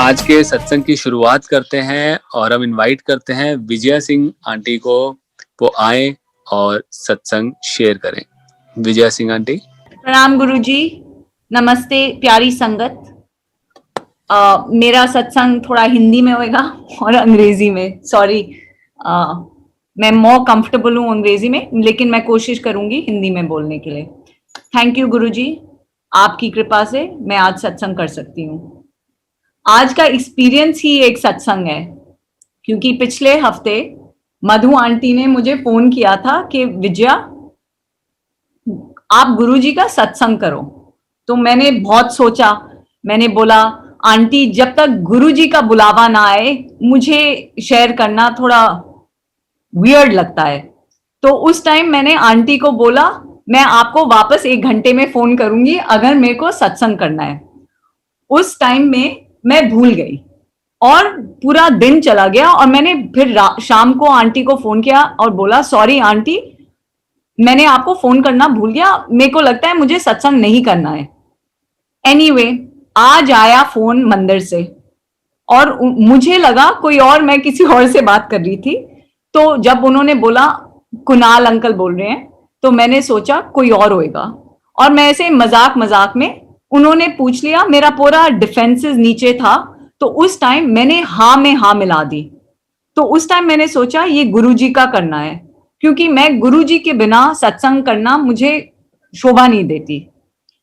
आज के सत्संग की शुरुआत करते हैं और हम इनवाइट करते हैं विजया सिंह आंटी को, वो आए और सत्संग शेयर करें। विजया सिंह आंटी। प्रणाम गुरुजी, नमस्ते प्यारी संगत। मेरा सत्संग थोड़ा हिंदी में होएगा और अंग्रेजी में। सॉरी, मैं मोर कंफर्टेबल हूँ अंग्रेजी में, लेकिन मैं कोशिश करूंगी हिंदी में बोलने के लिए। थैंक यू गुरुजी, आपकी कृपा से मैं आज सत्संग कर सकती हूँ। आज का एक्सपीरियंस ही एक सत्संग है, क्योंकि पिछले हफ्ते मधु आंटी ने मुझे फोन किया था कि विजया आप गुरुजी का सत्संग करो। तो मैंने बहुत सोचा, मैंने बोला आंटी जब तक गुरुजी का बुलावा ना आए मुझे शेयर करना थोड़ा वियर्ड लगता है। तो उस टाइम मैंने आंटी को बोला मैं आपको वापस 1 घंटे में फोन करूंगी अगर मेरे को सत्संग करना है। उस टाइम में मैं भूल गई और पूरा दिन चला गया और मैंने फिर शाम को आंटी को फोन किया और बोला सॉरी आंटी, मैंने आपको फोन करना भूल गया, मेरे को लगता है मुझे सत्संग नहीं करना है। एनीवे, आज आया फोन मंदिर से और मुझे लगा कोई और, मैं किसी और से बात कर रही थी। तो जब उन्होंने बोला कुणाल अंकल बोल रहे हैं, तो मैंने सोचा कोई और होएगा और मैं ऐसे मजाक मजाक में, उन्होंने पूछ लिया, मेरा पूरा डिफेंसेस नीचे था। तो उस टाइम मैंने हाँ में हाँ मिला दी। तो उस टाइम मैंने सोचा ये गुरुजी का करना है, क्योंकि मैं गुरुजी के बिना सत्संग करना मुझे शोभा नहीं देती।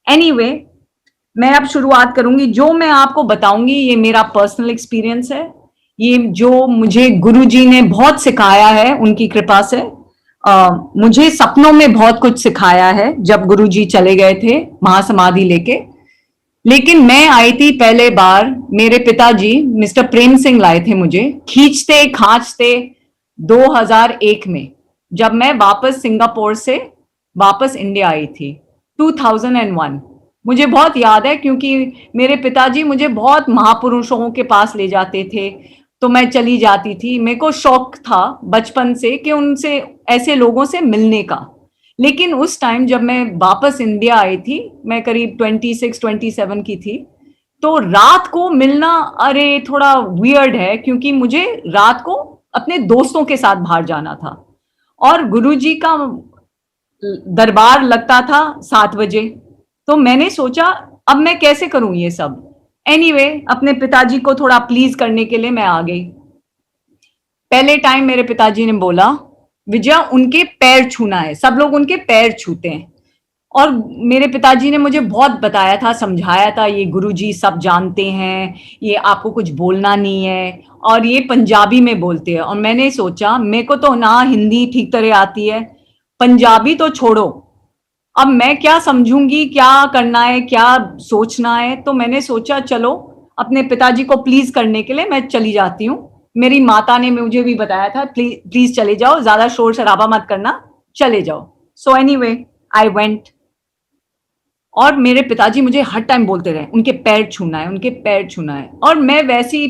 एनीवे, मैं अब शुरुआत करूंगी। जो मैं आपको बताऊंगी ये मेरा पर्सनल एक्सपीरियंस है, ये जो मुझे गुरुजी ने बहुत सिखाया है उनकी कृपा से। मुझे सपनों में बहुत कुछ सिखाया है जब गुरुजी चले गए थे महासमाधि लेके। लेकिन मैं आई थी पहले बार, मेरे पिताजी मिस्टर प्रेम सिंह लाए थे मुझे खींचते खांचते 2001 में, जब मैं वापस सिंगापुर से वापस इंडिया आई थी 2001। मुझे बहुत याद है क्योंकि मेरे पिताजी मुझे बहुत महापुरुषों के पास ले जाते थे, तो मैं चली जाती थी। मेरे को शौक था बचपन से कि उनसे, ऐसे लोगों से मिलने का। लेकिन उस टाइम जब मैं वापस इंडिया आई थी, मैं करीब 26-27 की थी, तो रात को मिलना अरे थोड़ा वियर्ड है, क्योंकि मुझे रात को अपने दोस्तों के साथ बाहर जाना था और गुरुजी का दरबार लगता था 7 बजे। तो मैंने सोचा अब मैं कैसे करूं ये सब। एनीवे, अपने पिताजी को थोड़ा प्लीज करने के लिए मैं आ गई। पहले टाइम मेरे पिताजी ने बोला विजया उनके पैर छूना है, सब लोग उनके पैर छूते हैं। और मेरे पिताजी ने मुझे बहुत बताया था, समझाया था, ये गुरुजी सब जानते हैं, ये आपको कुछ बोलना नहीं है, और ये पंजाबी में बोलते हैं। और मैंने सोचा मेरे को तो ना हिंदी ठीक तरह आती है, पंजाबी तो छोड़ो, अब मैं क्या समझूंगी, क्या करना है, क्या सोचना है। तो मैंने सोचा चलो अपने पिताजी को प्लीज करने के लिए मैं चली जाती हूँ। मेरी माता ने मुझे भी बताया था प्लीज चले जाओ, ज्यादा शोर शराबा मत करना, चले जाओ। So anyway I went. और मेरे पिताजी मुझे हर टाइम बोलते रहे उनके पैर छूना है, उनके पैर छूना है। और मैं वैसी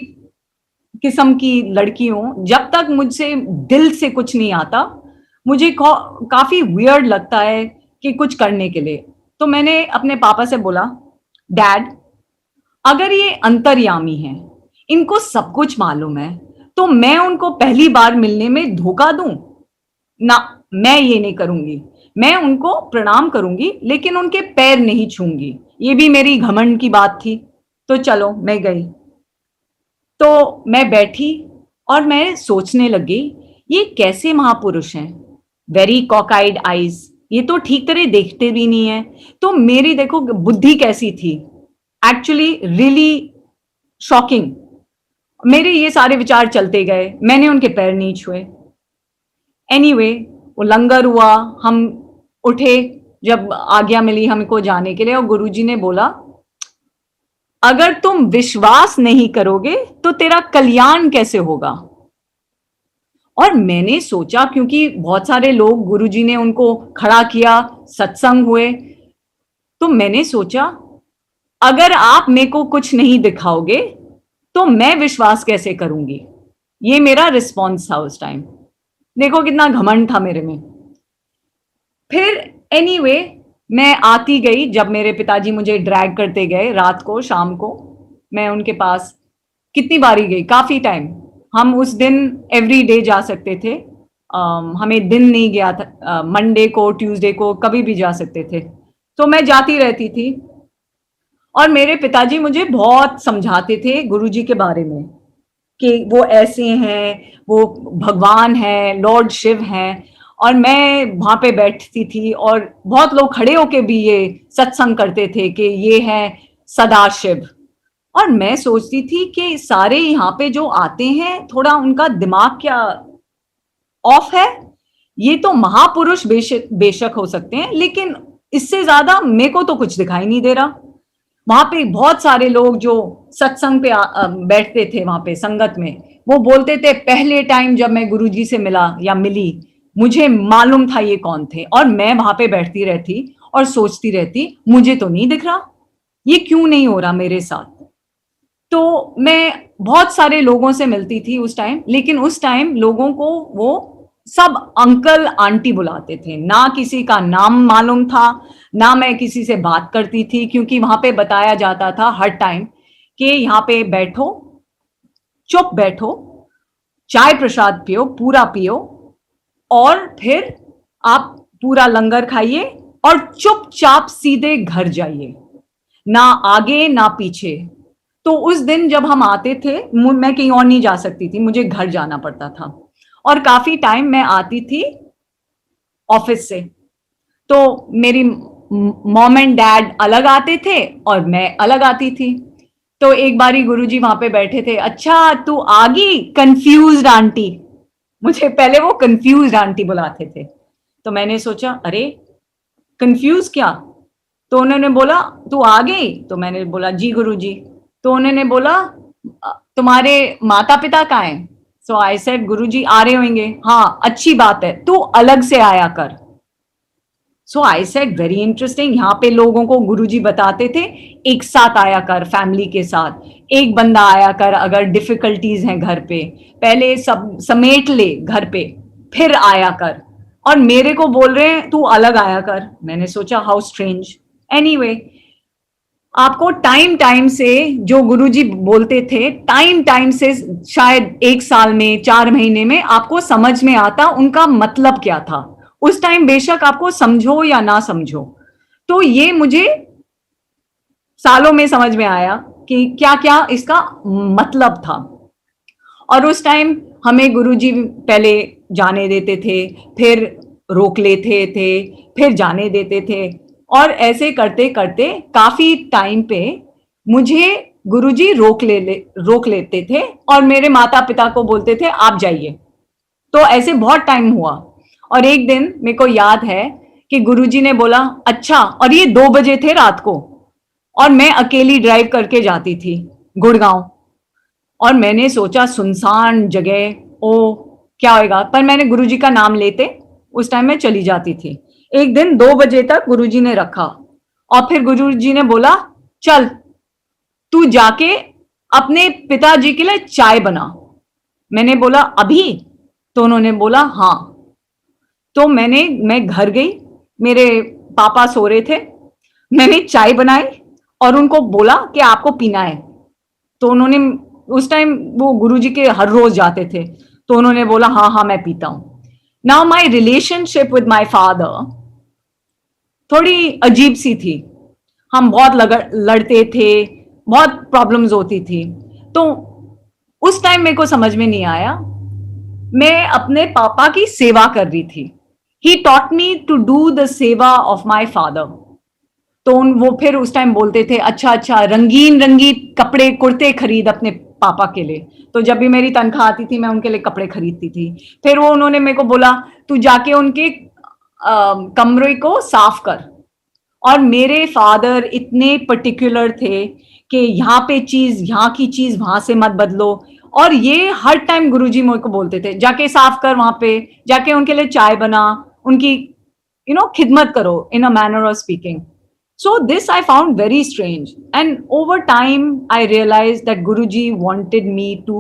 किस्म की लड़की हूं, जब तक मुझसे दिल से कुछ नहीं आता मुझे काफी वियर्ड लगता है कि कुछ करने के लिए। तो मैंने अपने पापा से बोला डैड, अगर ये अंतर्यामी हैं, इनको सब कुछ मालूम है, तो मैं उनको पहली बार मिलने में धोखा दूं ना, मैं ये नहीं करूंगी। मैं उनको प्रणाम करूंगी लेकिन उनके पैर नहीं छूंगी। ये भी मेरी घमंड की बात थी। तो चलो मैं गई। तो मैं बैठी और मैं सोचने लगी ये कैसे महापुरुष हैं, वेरी कॉकआइड आईज, ये तो ठीक तरह देखते भी नहीं है। तो मेरी देखो बुद्धि कैसी थी, एक्चुअली रियली शॉकिंग। मेरे ये सारे विचार चलते गए, मैंने उनके पैर नहीं छुए। एनीवे, वो लंगर हुआ, हम उठे, जब आज्ञा मिली हमको जाने के लिए, और गुरुजी ने बोला अगर तुम विश्वास नहीं करोगे तो तेरा कल्याण कैसे होगा। और मैंने सोचा, क्योंकि बहुत सारे लोग, गुरुजी ने उनको खड़ा किया, सत्संग हुए, तो मैंने सोचा अगर आप मेरे को कुछ नहीं दिखाओगे तो मैं विश्वास कैसे करूंगी। ये मेरा रिस्पॉन्स था उस टाइम। देखो कितना घमंड था मेरे में। फिर एनीवे मैं आती गई, जब मेरे पिताजी मुझे ड्रैग करते गए रात को, शाम को मैं उनके पास कितनी बारी गई, काफी टाइम। हम उस दिन एवरी डे जा सकते थे, हमें दिन नहीं गया था, मंडे को ट्यूसडे को कभी भी जा सकते थे। तो मैं जाती रहती थी और मेरे पिताजी मुझे बहुत समझाते थे गुरुजी के बारे में कि वो ऐसे हैं, वो भगवान है, लॉर्ड शिव हैं। और मैं वहां पे बैठती थी और बहुत लोग खड़े होके भी ये सत्संग करते थे कि ये है सदाशिव। और मैं सोचती थी कि सारे यहाँ पे जो आते हैं थोड़ा उनका दिमाग क्या ऑफ है। ये तो महापुरुष बेशक बेशक हो सकते हैं, लेकिन इससे ज्यादा मेरे को तो कुछ दिखाई नहीं दे रहा। वहां पे बहुत सारे लोग जो सत्संग पे बैठते थे वहां पे संगत में, वो बोलते थे पहले टाइम जब मैं गुरुजी से मिला या मिली, मुझे मालूम था ये कौन थे। और मैं वहां पे बैठती रहती और सोचती रहती, मुझे तो नहीं दिख रहा, ये क्यों नहीं हो रहा मेरे साथ। तो मैं बहुत सारे लोगों से मिलती थी उस टाइम, लेकिन उस टाइम लोगों को वो सब अंकल आंटी बुलाते थे, ना किसी का नाम मालूम था, ना मैं किसी से बात करती थी, क्योंकि वहां पे बताया जाता था हर टाइम कि यहाँ पे बैठो, चुप बैठो, चाय प्रसाद पियो, पूरा पियो, और फिर आप पूरा लंगर खाइए और चुपचाप सीधे घर जाइए, ना आगे ना पीछे। तो उस दिन जब हम आते थे, मैं कहीं और नहीं जा सकती थी, मुझे घर जाना पड़ता था। और काफी टाइम मैं आती थी ऑफिस से, तो मेरी मॉम एंड डैड अलग आते थे और मैं अलग आती थी। तो एक बारी गुरुजी वहां पे बैठे थे, अच्छा तू आ गई कंफ्यूज्ड आंटी। मुझे पहले वो कंफ्यूज्ड आंटी बुलाते थे। तो मैंने सोचा अरे कंफ्यूज क्या। तो उन्होंने बोला तू आ गई, तो मैंने बोला जी गुरुजी। तो उन्होंने बोला तुम्हारे माता पिता कहाँ हैं। सो आई सेड गुरुजी आ रहे होंगे। हाँ अच्छी बात है, तू अलग से आया कर। सो आई सेड वेरी इंटरेस्टिंग। यहाँ पे लोगों को गुरुजी बताते थे एक साथ आया कर, फैमिली के साथ एक बंदा आया कर, अगर डिफिकल्टीज हैं घर पे पहले सब समेट ले घर पे, फिर आया कर। और मेरे को बोल रहे हैं तू अलग आया कर। मैंने सोचा हाउ स्ट्रेंज। एनीवे, आपको टाइम टाइम से जो गुरुजी बोलते थे, टाइम टाइम से शायद एक साल में 4 महीने में आपको समझ में आता उनका मतलब क्या था। उस टाइम बेशक आपको समझो या ना समझो, तो ये मुझे सालों में समझ में आया कि क्या क्या इसका मतलब था। और उस टाइम हमें गुरुजी पहले जाने देते थे, फिर रोक लेते थे, फिर जाने देते थे, और ऐसे करते करते काफी टाइम पे मुझे गुरुजी रोक लेते थे और मेरे माता पिता को बोलते थे आप जाइए। तो ऐसे बहुत टाइम हुआ। और एक दिन मेरे को याद है कि गुरुजी ने बोला अच्छा, और ये 2 बजे थे रात को, और मैं अकेली ड्राइव करके जाती थी गुड़गांव। और मैंने सोचा सुनसान जगह, ओ क्या होएगा, पर मैंने गुरुजी का नाम लेते उस टाइम में चली जाती थी। एक दिन 2 बजे तक गुरुजी ने रखा और फिर गुरुजी ने बोला चल तू जाके अपने पिताजी के लिए चाय बना। मैंने बोला अभी? तो उन्होंने बोला हाँ। तो मैं घर गई, मेरे पापा सो रहे थे, मैंने चाय बनाई और उनको बोला कि आपको पीना है। तो उन्होंने, उस टाइम वो गुरुजी के हर रोज जाते थे, तो उन्होंने बोला हाँ हाँ मैं पीता हूं। Now my relationship with my father थोड़ी अजीब सी थी। हम बहुत लड़ते थे, बहुत प्रॉब्लम्स होती थी। तो उस टाइम मेरे को समझ में नहीं आया, मैं अपने पापा की सेवा कर रही थी। He taught me to do the seva of my father. तो वो फिर उस टाइम बोलते थे अच्छा अच्छा रंगीन रंगीन कपड़े कुर्ते खरीद अपने पापा के लिए। तो जब भी मेरी तनख्वाह आती थी मैं उनके लिए कपड़े खरीदती थी। फिर वो उन्होंने मेरे को बोला तू जाके उनके कमरे को साफ कर। और मेरे फादर इतने पर्टिकुलर थे कि यहाँ पे चीज, यहाँ की चीज वहां से मत बदलो। और ये हर टाइम गुरुजी मेरे को बोलते थे जाके साफ कर, वहां पे जाके उनके लिए चाय बना, उनकी खिदमत करो, in a manner of speaking. So this I found very strange, and over time I realized that Guruji wanted me to,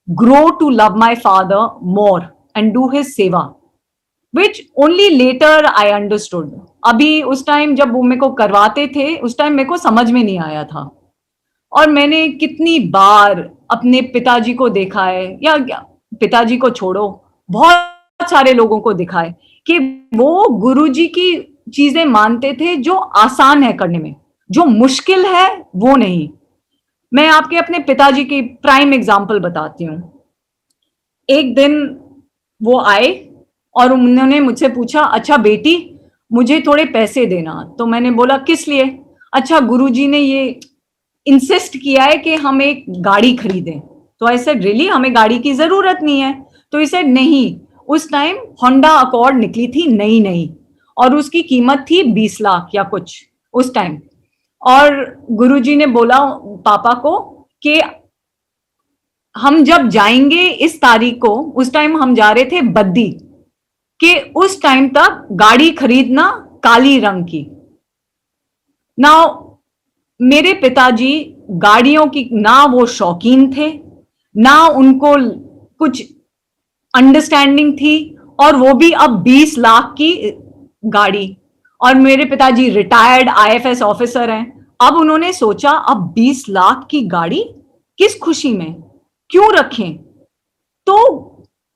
grow to love my father more and do his seva, which only later I understood. अभी उस time जब वो मेरे को करवाते थे उस time मेरे को समझ में नहीं आया था। और मैंने कितनी बार अपने पिताजी को देखा है, या पिताजी को छोड़ो, बहुत सारे लोगों को देखा है कि वो गुरुजी की चीजें मानते थे जो आसान है करने में, जो मुश्किल है वो नहीं। मैं आपके अपने पिताजी की प्राइम एग्जाम्पल बताती हूँ। एक दिन वो आए और उन्होंने मुझसे पूछा, अच्छा बेटी मुझे थोड़े पैसे देना। तो मैंने बोला किस लिए? अच्छा गुरुजी ने ये इंसिस्ट किया है कि हम एक गाड़ी खरीदें। तो आई सेड रियली, हमें गाड़ी की जरूरत नहीं है। तो इसे नहीं, उस टाइम होंडा अकॉर्ड निकली थी नई नई, और उसकी कीमत थी 20 लाख या कुछ उस टाइम। और गुरुजी ने बोला पापा को कि हम जब जाएंगे इस तारीख को, उस टाइम हम जा रहे थे बद्दी, कि उस टाइम तक गाड़ी खरीदना काली रंग की। नाउ मेरे पिताजी गाड़ियों की ना वो शौकीन थे, ना उनको कुछ अंडरस्टैंडिंग थी, और वो भी अब 20 लाख की गाड़ी। और मेरे पिताजी रिटायर्ड आईएफएस ऑफिसर हैं। अब उन्होंने सोचा अब 20 लाख की गाड़ी किस खुशी में क्यों रखें, तो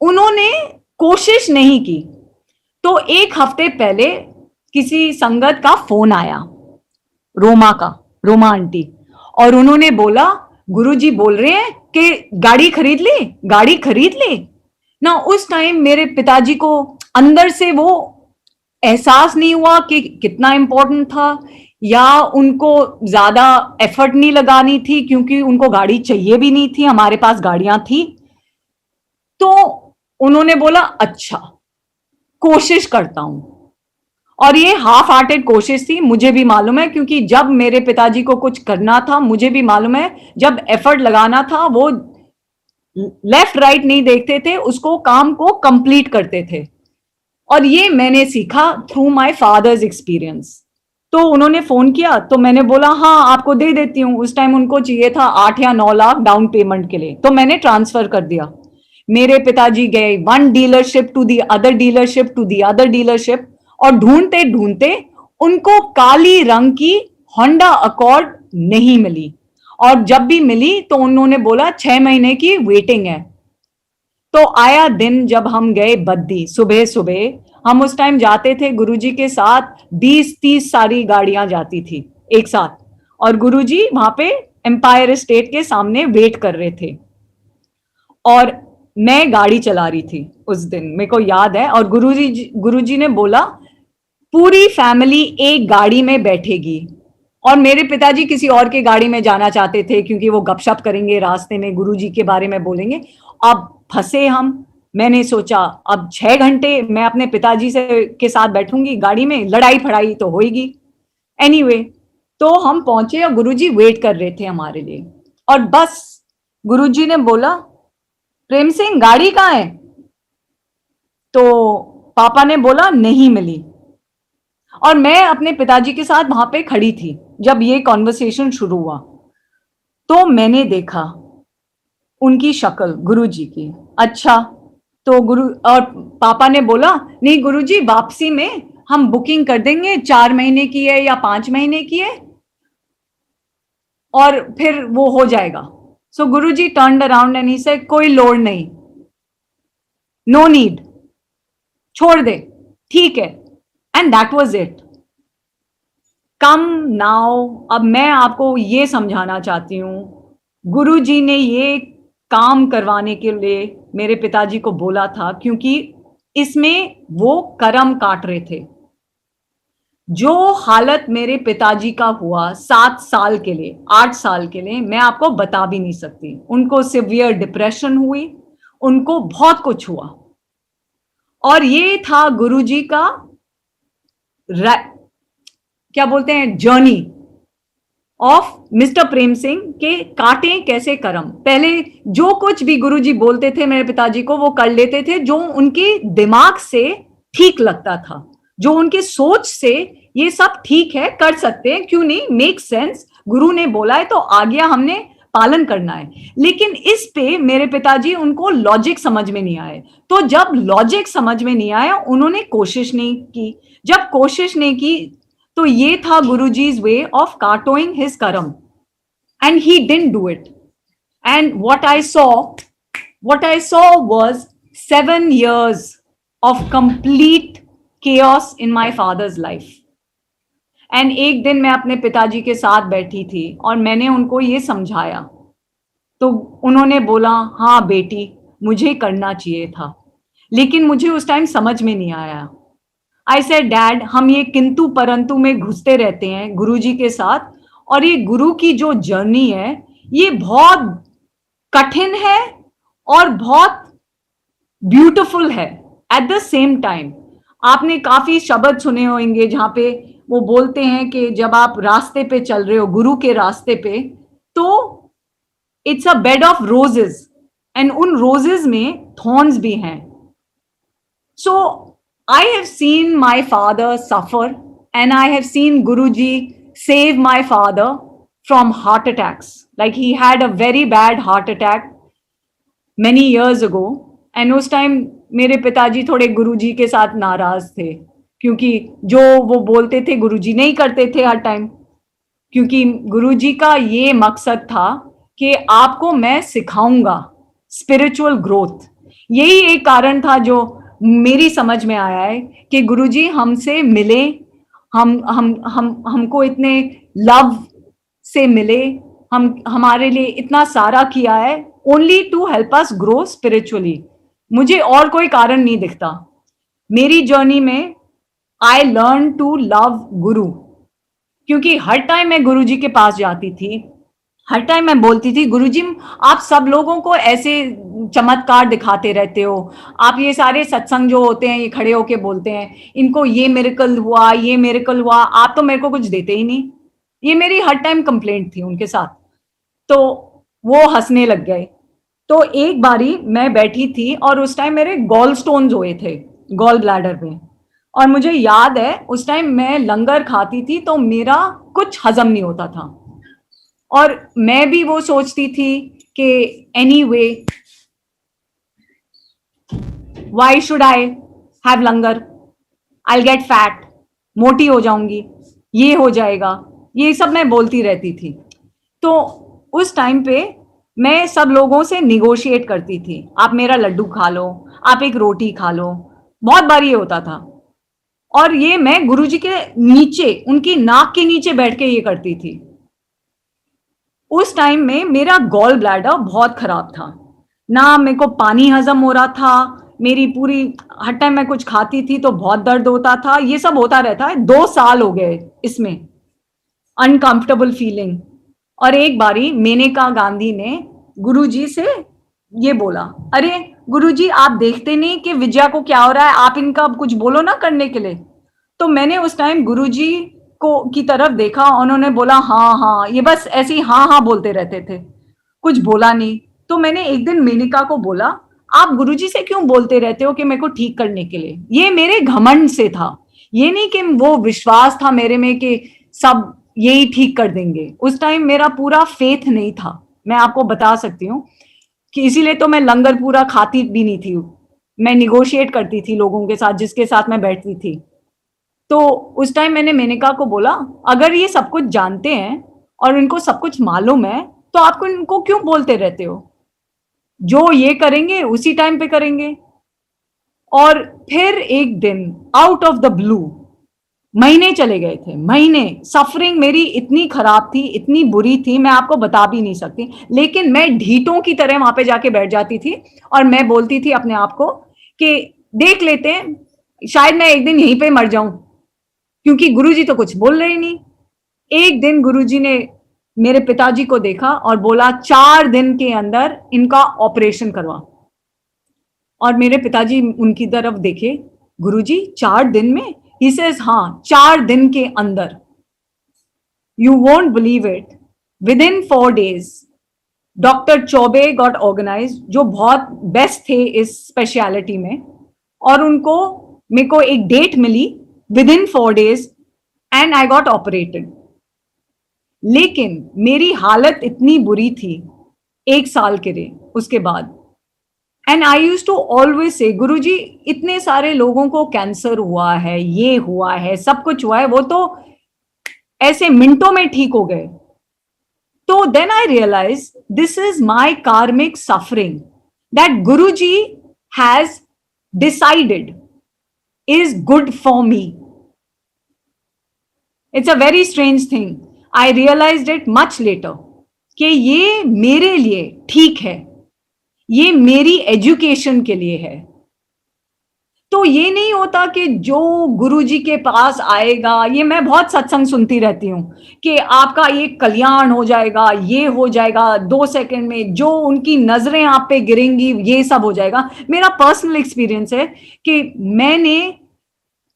उन्होंने कोशिश नहीं की। तो एक हफ्ते पहले किसी संगत का फोन आया, रोमा आंटी, और उन्होंने बोला गुरुजी बोल रहे हैं कि गाड़ी खरीद ले, गाड़ी खरीद ले ना। उस टाइम मेरे पिताजी को अंदर से वो एहसास नहीं हुआ कि कितना इंपॉर्टेंट था, या उनको ज्यादा एफर्ट नहीं लगानी थी क्योंकि उनको गाड़ी चाहिए भी नहीं थी, हमारे पास गाड़ियां थी। तो उन्होंने बोला अच्छा कोशिश करता हूं। और ये हाफ हार्टेड कोशिश थी, मुझे भी मालूम है, क्योंकि जब मेरे पिताजी को कुछ करना था मुझे भी मालूम है, जब एफर्ट लगाना था वो लेफ्ट राइट नहीं देखते थे, उसको काम को कंप्लीट करते थे। और ये मैंने सीखा थ्रू माय फादर्स एक्सपीरियंस। तो उन्होंने फोन किया तो मैंने बोला हाँ आपको दे देती हूँ। उस टाइम उनको चाहिए था 8 या 9 लाख डाउन पेमेंट के लिए, तो मैंने ट्रांसफर कर दिया। मेरे पिताजी गए one dealership to the other dealership to the other dealership, और ढूंढते ढूंढते उनको काली रंग की होंडा अकॉर्ड नहीं मिली, और जब भी मिली तो उन्होंने बोला 6 महीने की वेटिंग है। तो आया दिन जब हम गए बद्दी, सुबह सुबह हम उस टाइम जाते थे गुरुजी के साथ, 20-30 सारी गाड़ियां जाती थी एक साथ, और गुरुजी वहां पे एम्पायर एस्टेट के सामने वेट कर रहे थे, और मैं गाड़ी चला रही थी उस दिन, मेरे को याद है। और गुरुजी ने बोला पूरी फैमिली एक गाड़ी में बैठेगी, और मेरे पिताजी किसी और के गाड़ी में जाना चाहते थे क्योंकि वो गपशप करेंगे रास्ते में, गुरुजी के बारे में बोलेंगे। अब फंसे हम। मैंने सोचा अब 6 घंटे मैं अपने पिताजी से के साथ बैठूंगी गाड़ी में, लड़ाई फड़ाई तो होगी। एनीवे, तो हम पहुंचे और गुरुजी वेट कर रहे थे हमारे लिए। और बस गुरुजी ने बोला प्रेम सिंह गाड़ी कहाँ है? तो पापा ने बोला नहीं मिली। और मैं अपने पिताजी के साथ वहां पे खड़ी थी जब ये कॉन्वर्सेशन शुरू हुआ। तो मैंने देखा उनकी शक्ल गुरुजी की। अच्छा, तो और पापा ने बोला नहीं गुरुजी वापसी में हम बुकिंग कर देंगे, 4 महीने की है या 5 महीने की है, और फिर वो हो जाएगा। So Guruji turned around and he said कोई लोड नहीं, नो नीड, छोड़ दे, ठीक है। And that was it. Come now, अब मैं आपको ये समझाना चाहती हूं, गुरुजी ने ये काम करवाने के लिए मेरे पिताजी को बोला था क्योंकि इसमें वो कर्म काट रहे थे। जो हालत मेरे पिताजी का हुआ 7 साल के लिए, 8 साल के लिए, मैं आपको बता भी नहीं सकती। उनको सिवियर डिप्रेशन हुई, उनको बहुत कुछ हुआ। और ये था गुरुजी का क्या बोलते हैं journey of mister Prem Singh के काटे कैसे कर्म। पहले जो कुछ भी गुरुजी बोलते थे मेरे पिताजी को वो कर लेते थे, जो उनके दिमाग से ठीक लगता था, जो उनके सोच से ये सब ठीक है, कर सकते हैं, क्यों नहीं, मेक सेंस, गुरु ने बोला है तो आज्ञा हमने पालन करना है। लेकिन इस पे मेरे पिताजी, उनको लॉजिक समझ में नहीं आए। तो जब लॉजिक समझ में नहीं आया उन्होंने कोशिश नहीं की। जब कोशिश नहीं की तो ये था गुरुजी's वे ऑफ काटोइंग हिज कर्म। and he didn't do it. And what I saw was 7 years of complete chaos in my father's life. And एक दिन मैं अपने पिताजी के साथ बैठी थी और मैंने उनको ये समझाया, तो उन्होंने बोला, हाँ बेटी, मुझे करना चाहिए था, लेकिन मुझे उस टाइम समझ में नहीं आया. आई सेड, डैड, हम ये किंतु परंतु में घुसते रहते हैं गुरुजी के साथ, और ये गुरु की जो जर्नी है ये बहुत कठिन है और बहुत ब्यूटीफुल है एट द सेम टाइम. आपने काफी शब्द सुने होंगे जहां पे वो बोलते हैं कि जब आप रास्ते पे चल रहे हो, गुरु के रास्ते पे, तो it's a bed of roses, and उन रोजेस में थॉर्न्स भी हैं. So I have seen my father suffer, and I have seen Guruji save my father from heart attacks. Like he had a very bad heart attack many years ago, and उस time मेरे पिताजी थोड़े गुरुजी के साथ नाराज थे, क्योंकि जो वो बोलते थे गुरुजी नहीं करते थे हर टाइम, क्योंकि गुरुजी का ये मकसद था कि आपको मैं सिखाऊंगा स्पिरिचुअल ग्रोथ. यही एक कारण था जो मेरी समझ में आया है कि गुरुजी हमसे मिले, हमको इतने लव से मिले, हमारे लिए इतना सारा किया है, only to help us grow spiritually. मुझे और कोई कारण नहीं दिखता. मेरी जर्नी में आई लर्न टू लव गुरु, क्योंकि हर टाइम मैं गुरुजी के पास जाती थी, हर टाइम मैं बोलती थी, गुरुजी आप सब लोगों को ऐसे चमत्कार दिखाते रहते हो, आप ये सारे सत्संग जो होते हैं ये खड़े होके बोलते हैं, इनको ये मिरेकल हुआ, ये मिरेकल हुआ, आप तो मेरे को कुछ देते ही नहीं. ये मेरी हर टाइम कंप्लेंट थी उनके साथ. तो वो हंसने लग गए. तो एक बारी मैं बैठी थी और उस टाइम मेरे गॉल स्टोन्स हुए थे गॉल ब्लैडर में, और मुझे याद है उस टाइम मैं लंगर खाती थी तो मेरा कुछ हजम नहीं होता था, और मैं भी वो सोचती थी कि anyway why should I have langar, I will get fat, मोटी हो जाऊंगी, ये हो जाएगा, ये सब मैं बोलती रहती थी. तो उस टाइम पे मैं सब लोगों से निगोशिएट करती थी, आप मेरा लड्डू खा लो, आप एक रोटी खा लो, बहुत बार ये होता था. और ये मैं गुरुजी के नीचे, उनकी नाक के नीचे बैठ के ये करती थी. उस टाइम में मेरा गॉल ब्लैडर बहुत खराब था, ना मेरे को पानी हजम हो रहा था, मेरी पूरी हर टाइम मैं कुछ खाती थी तो बहुत दर्द होता था, ये सब होता रहता है. 2 साल हो गए इसमें, अनकंफर्टेबल फीलिंग. और एक बारी मेनका गांधी ने गुरुजी से ये बोला, अरे गुरुजी आप देखते नहीं कि विजया को क्या हो रहा है, आप इनका कुछ बोलो ना करने के लिए. तो मैंने उस टाइम गुरुजी को की तरफ देखा, उन्होंने बोला हाँ हाँ, ये बस ऐसे ही हाँ हाँ बोलते रहते थे, कुछ बोला नहीं. तो मैंने एक दिन मेनका को बोला, आप गुरुजी से क्यों बोलते रहते हो कि मेरे को ठीक करने के लिए. ये मेरे घमंड से था, ये नहीं कि वो विश्वास था मेरे में कि सब यही ठीक कर देंगे. उस टाइम मेरा पूरा फेथ नहीं था, मैं आपको बता सकती हूँ कि इसीलिए तो मैं लंगर पूरा खाती भी नहीं थी, मैं निगोशिएट करती थी लोगों के साथ जिसके साथ मैं बैठती थी. तो उस टाइम मैंने मेनका को बोला, अगर ये सब कुछ जानते हैं और इनको सब कुछ मालूम है तो आपको इनको क्यों बोलते रहते हो, जो ये करेंगे उसी टाइम पे करेंगे. और फिर एक दिन आउट ऑफ द ब्लू, महीने चले गए थे, महीने. सफरिंग मेरी इतनी खराब थी, इतनी बुरी थी, मैं आपको बता भी नहीं सकती. लेकिन मैं ढीठों की तरह वहां पे जाके बैठ जाती थी और मैं बोलती थी अपने आप को कि देख लेते हैं, शायद मैं एक दिन यहीं पे मर जाऊं, क्योंकि गुरुजी तो कुछ बोल रहे नहीं. एक दिन गुरुजी ने मेरे पिताजी को देखा और बोला, 4 दिन के अंदर इनका ऑपरेशन करवा. और मेरे पिताजी उनकी तरफ देखे, गुरुजी 4 दिन में? He says, हाँ, 4 दिन के अंदर. You won't believe it. Within 4 days, doctor Chaubey got organise, जो बहुत बेस्ट थे इस स्पेशलिटी में, और उनको मेरे को एक date milli within 4 days and I got operated. लेकिन मेरी हालत इतनी बुरी थी 1 साल के लिए उसके बाद. And I use to always say, Guruji इतने सारे लोगों को कैंसर हुआ है, ये हुआ है, सब कुछ हुआ है, वो तो ऐसे मिनटों में ठीक हो गए. तो So then I realized this is my karmic suffering that Guruji has decided is good for me. It's a very strange thing. I realized it much later कि ये मेरे लिए ठीक है, ये मेरी एजुकेशन के लिए है. तो ये नहीं होता कि जो गुरुजी के पास आएगा, ये मैं बहुत सत्संग सुनती रहती हूँ कि आपका ये कल्याण हो जाएगा, ये हो जाएगा 2 सेकंड में, जो उनकी नजरें आप पे गिरेंगी ये सब हो जाएगा. मेरा पर्सनल एक्सपीरियंस है कि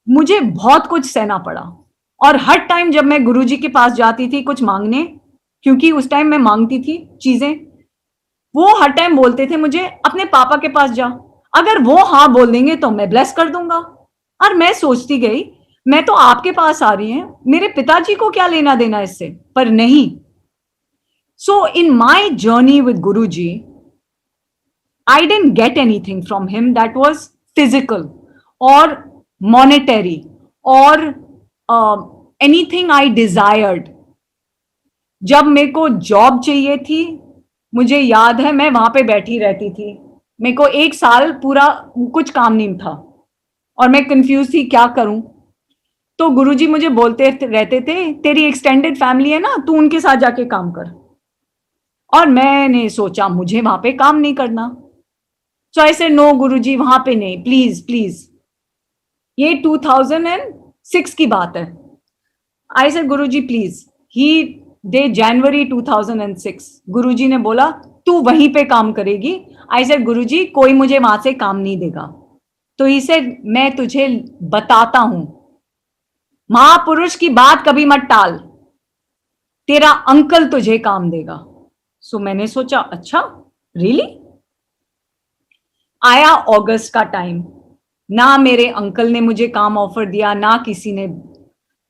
मुझे बहुत कुछ सहना पड़ा और हर टाइम जब मैं गुरुजी के पास जाती थी कुछ मांगने, क्योंकि उस टाइम मैं मांगती थी चीजें, वो हर टाइम बोलते थे मुझे अपने पापा के पास जा, अगर वो हाँ बोल देंगे तो मैं ब्लेस कर दूंगा. और मैं सोचती गई मैं तो आपके पास आ रही हूं, मेरे पिताजी को क्या लेना देना इससे, पर नहीं. So in my journey with Guruji I didn't get anything from him that was physical or monetary or anything I desired. जब मेरे को जॉब चाहिए थी, मुझे याद है मैं वहां पे बैठी रहती थी, मेरे को 1 साल पूरा कुछ काम नहीं था और मैं कंफ्यूज थी क्या करूं. तो गुरुजी मुझे बोलते रहते थे तेरी एक्सटेंडेड फैमिली है ना, तू उनके साथ जाके काम कर. और मैंने सोचा मुझे वहां पे काम नहीं करना. सो आई सेड नो गुरुजी, वहां पे नहीं, प्लीज प्लीज. ये 2006 की बात है. I said Guruji please. He day January 2006 Guruji ने बोला तू वहीं पे काम करेगी. आई सेड गुरुजी कोई मुझे वहां से काम नहीं देगा. तो ही सेड मैं तुझे बताता हूं, महापुरुष की बात कभी मत टाल, तेरा अंकल तुझे काम देगा. सो मैंने सोचा अच्छा रियली. आया अगस्त का टाइम, ना मेरे अंकल ने मुझे काम ऑफर दिया ना किसी ने.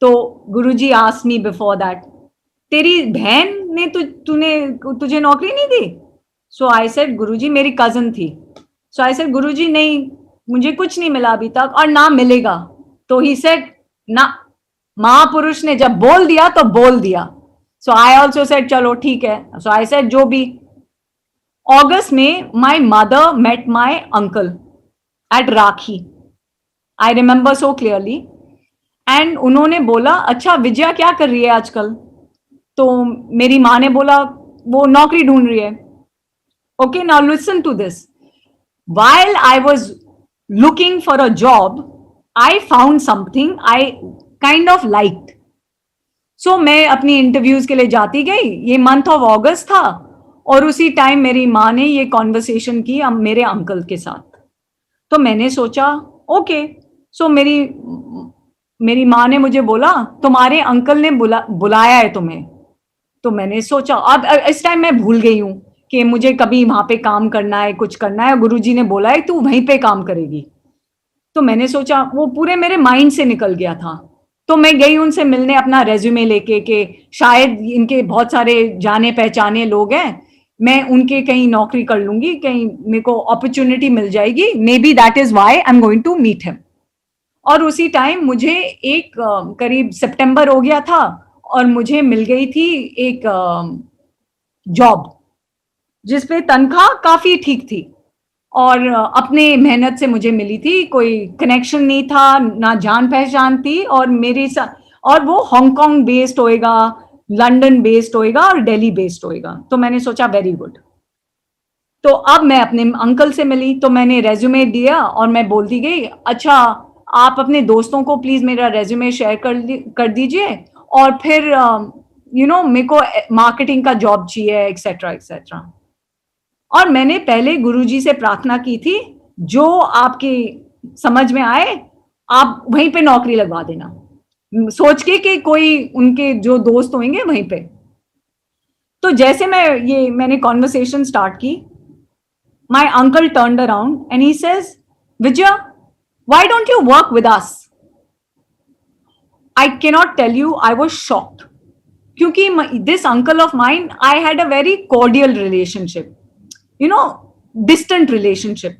तो गुरुजी आस्क्ड मी बिफोर दैट तेरी बहन ने तुझे नौकरी नहीं दी. सो आई सेड गुरुजी मेरी कजन थी. सो आई सेड गुरुजी नहीं, मुझे कुछ नहीं मिला अभी तक और ना मिलेगा. तो ही सेड ना, महापुरुष ने जब बोल दिया तो बोल दिया. सो आई ऑल्सो सेड चलो ठीक है. सो आई सेड जो भी. अगस्त में my mother met my uncle at Rakhi. I remember so clearly. And उन्होंने बोला अच्छा विजया क्या कर रही है आजकल. तो मेरी माँ ने बोला वो नौकरी ढूंढ रही है. Okay now listen to this. While I was looking for a job I found something I kind of liked. So मैं अपनी इंटरव्यूज के लिए जाती गई. ये मंथ ऑफ अगस्त था और उसी टाइम मेरी माँ ने ये कॉन्वर्सेशन की मेरे अंकल के साथ. तो मैंने सोचा ओके. सो मेरी माँ ने मुझे बोला तुम्हारे अंकल ने बुलाया है तुम्हें. तो मैंने सोचा अब इस टाइम मैं भूल गई हूं कि मुझे कभी वहां पे काम करना है, कुछ करना है. गुरुजी ने बोला है तू वहीं पे काम करेगी. तो मैंने सोचा, वो पूरे मेरे माइंड से निकल गया था. तो मैं गई उनसे मिलने अपना रेज्यूमे लेके कि शायद इनके बहुत सारे जाने पहचाने लोग हैं, मैं उनके कहीं नौकरी कर लूंगी, कहीं मेरे को अपॉर्चुनिटी मिल जाएगी, maybe that is why I am going to meet him. और उसी टाइम मुझे एक करीब सितंबर हो गया था और मुझे मिल गई थी एक जॉब जिसपे तनख्वाह काफी ठीक थी और अपने मेहनत से मुझे मिली थी. कोई कनेक्शन नहीं था, ना जान पहचान थी. और मेरे साथ, और वो हांगकांग बेस्ड होएगा, लंदन बेस्ड होएगा और दिल्ली बेस्ड होएगा. तो मैंने सोचा वेरी गुड. तो अब मैं अपने अंकल से मिली तो मैंने रेज्यूमे दिया और मैं बोलती गई अच्छा आप अपने दोस्तों को प्लीज मेरा रेज्यूमे शेयर कर दीजिए और फिर मेरे को मार्केटिंग का जॉब चाहिए एक्सेट्रा एक्सेट्रा. और मैंने पहले गुरुजी से प्रार्थना की थी जो आपकी समझ में आए आप वहीं पे नौकरी लगवा देना, सोच के कि कोई उनके जो दोस्त होंगे वहीं पे. तो जैसे मैंने कॉन्वर्सेशन स्टार्ट की, my uncle turned around and he says Vijaya why don't you work with us. I can not tell you, I was shocked क्योंकि this uncle of mine I had a very cordial relationship, distant relationship.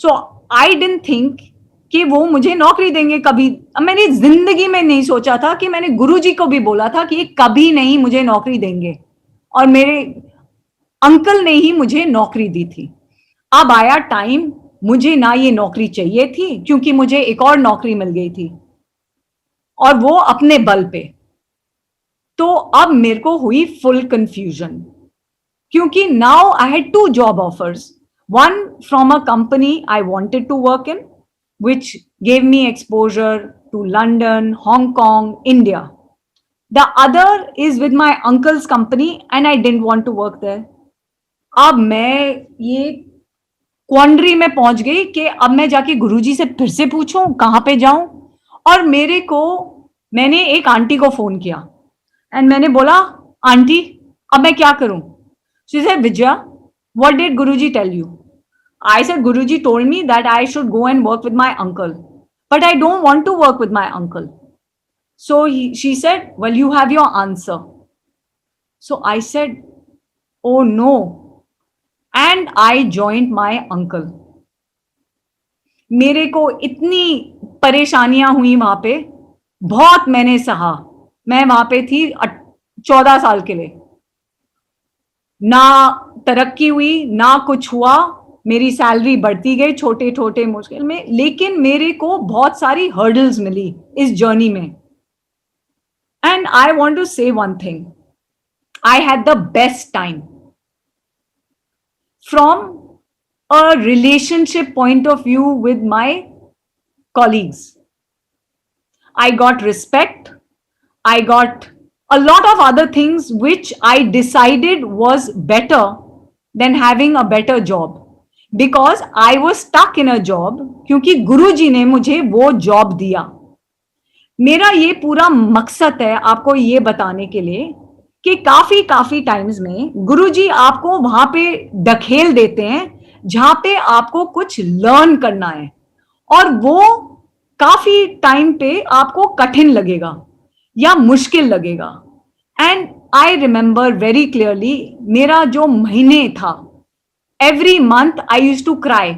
So I didn't think कि वो मुझे नौकरी देंगे कभी. मैंने जिंदगी में नहीं सोचा था कि मैंने गुरुजी को भी बोला था कि कभी नहीं मुझे नौकरी देंगे. और मेरे अंकल ने ही मुझे नौकरी दी थी। अब आया टाइम, मुझे ना ये नौकरी चाहिए थी क्योंकि मुझे एक और नौकरी मिल गई थी और वो अपने बल पे। तो अब मेरे को हुई फुल कंफ्यूजन, क्योंकि now I had two job offers, one from a company I wanted to work in which gave me exposure to London, Hong Kong, India. The other is with my uncle's company and I didn't want to work there. अब मैं ये क्वांड्री में पहुंच गई कि अब मैं जाके गुरुजी से फिर से पूछूं कहां पे जाऊं। और मैंने एक आंटी को फोन किया एंड मैंने बोला, आंटी अब मैं क्या करूं? She said, Vijaya, what did Guruji tell you? I said, Guruji told me that I should go and work with my uncle, but I don't want to work with my uncle. So she said, well, you have your answer. So I said, oh no. And I joined my uncle. मेरे को इतनी परेशानियां हुई वहां पे, बहुत मैंने सहा। मैं वहां पे थी 14 साल के लिए, ना तरक्की हुई ना कुछ हुआ। मेरी सैलरी बढ़ती गई छोटे छोटे मुश्किल में, लेकिन मेरे को बहुत सारी हर्डल्स मिली इस जर्नी में। एंड आई वांट टू से one thing, I had the best time from a relationship point of view with my colleagues. I got respect, I got a lot of other things which I decided was better than having a better job. Because I was stuck in a job, क्योंकि गुरुजी ने मुझे वो job दिया। मेरा ये पूरा मकसद है आपको ये बताने के लिए कि काफी टाइम्स में गुरुजी आपको वहां पे ढकेल देते हैं जहां पे आपको कुछ लर्न करना है, और वो काफी टाइम पे आपको कठिन लगेगा या मुश्किल लगेगा। And I remember very clearly, मेरा जो महीने था, every month I used to cry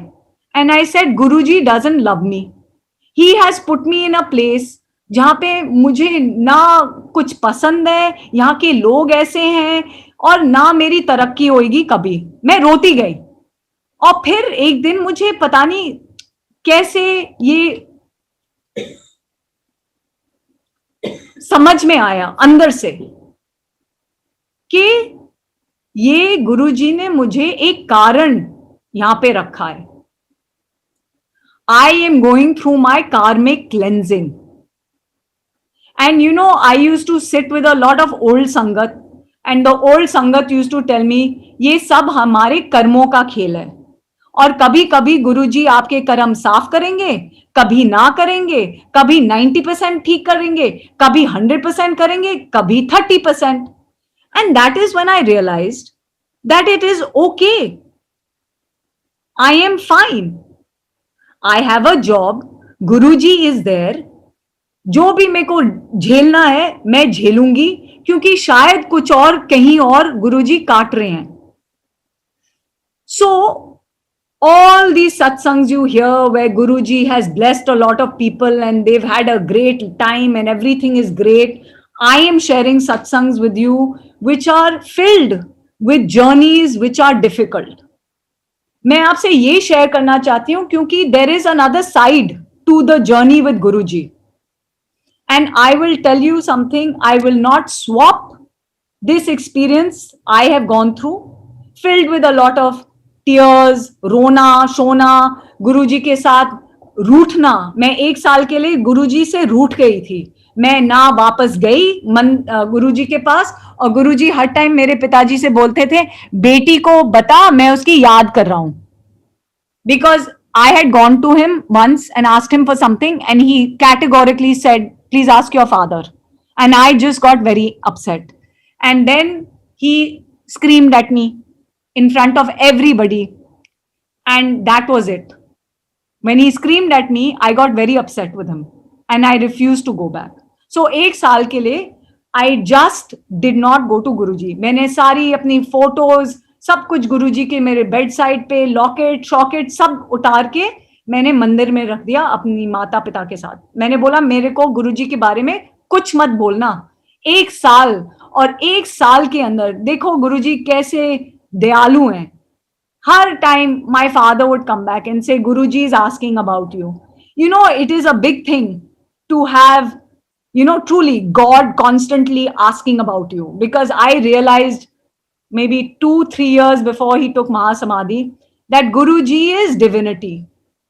and I said, Guruji doesn't love me. He has put me in a place जहां पे मुझे ना कुछ पसंद है, यहाँ के लोग ऐसे हैं, और ना मेरी तरक्की होगी कभी। मैं रोती गई। और फिर एक दिन मुझे पता नहीं कैसे ये समझ में आया अंदर से कि ये गुरुजी ने मुझे एक कारण यहां पे रखा है। I am going through my karmic cleansing, and you know I use to sit with a lot of old sangat, and the old sangat use to tell me ये सब हमारे कर्मों का खेल है, और कभी कभी गुरुजी आपके कर्म साफ करेंगे, कभी ना करेंगे, कभी 90% ठीक करेंगे, कभी 100% करेंगे, कभी 30%। And that is when I realized that it is okay. I am fine. I have a job. Guruji is there. जो भी मेरे को झेलना है मैं झेलूंगी, क्योंकि शायद कुछ और कहीं और गुरुजी काट रहे हैं। So all these satsangs you hear where Guruji has blessed a lot of people and they've had a great time and everything is great, I am sharing satsangs with you which are filled with journeys which are difficult. मैं आपसे ये share करना चाहती हूं क्योंकि there is another side to the journey with Guruji. And I will tell you something, I will not swap this experience I have gone through, filled with a lot of tears, रोना शोना, गुरुजी के साथ रूठना। मैं 1 साल के लिए गुरुजी से रूठ गई थी। मैं ना वापस गई गुरुजी के पास, और गुरुजी हर टाइम मेरे पिताजी से बोलते थे, बेटी को बता मैं उसकी याद कर रहा हूं। Because I had gone to him once and asked him for something and he categorically said, please ask your father. And I just got very upset. And then he screamed at me in front of everybody. And that was it. When he screamed at me, I got very upset with him and I refused to go back. So 1 साल के लिए I just did not go to Guruji. मैंने सारी अपनी photos सब कुछ गुरुजी के मेरे बेड साइड पे, लॉकेट शॉकेट सब उतार के मैंने मंदिर में रख दिया अपनी माता पिता के साथ। मैंने बोला मेरे को गुरुजी के बारे में कुछ मत बोलना। 1 साल और 1 साल के अंदर देखो गुरुजी कैसे दयालु हैं. Har time my father would come back and say, Guruji is asking about you. You know, it is a big thing to have, you know, truly God constantly asking about you. Because I realized maybe 2-3 years before he took Mahasamadhi that Guruji is divinity.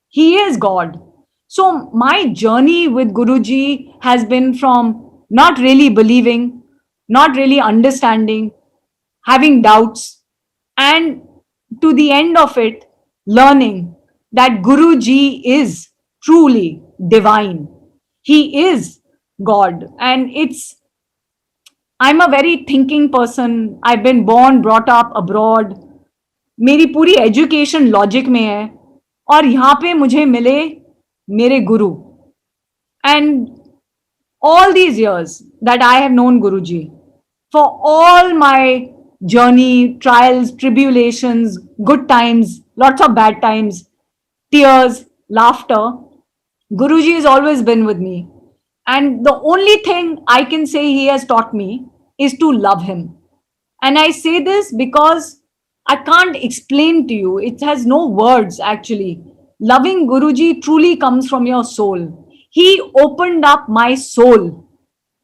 He is God. So my journey with Guruji has been from not really believing, not really understanding, having doubts, and to the end of it, learning that Guruji is truly divine. He is God. And I'm a very thinking person. I've been born, brought up abroad. मेरी पूरी education logic में है और यहाँ पे मुझे मिले मेरे गुरु. And all these years that I have known Guruji, for all my journey, trials, tribulations, good times, lots of bad times, tears, laughter, Guruji has always been with me. And the only thing I can say he has taught me is to love him. And I say this because I can't explain to you. It has no words actually. Loving Guruji truly comes from your soul. He opened up my soul.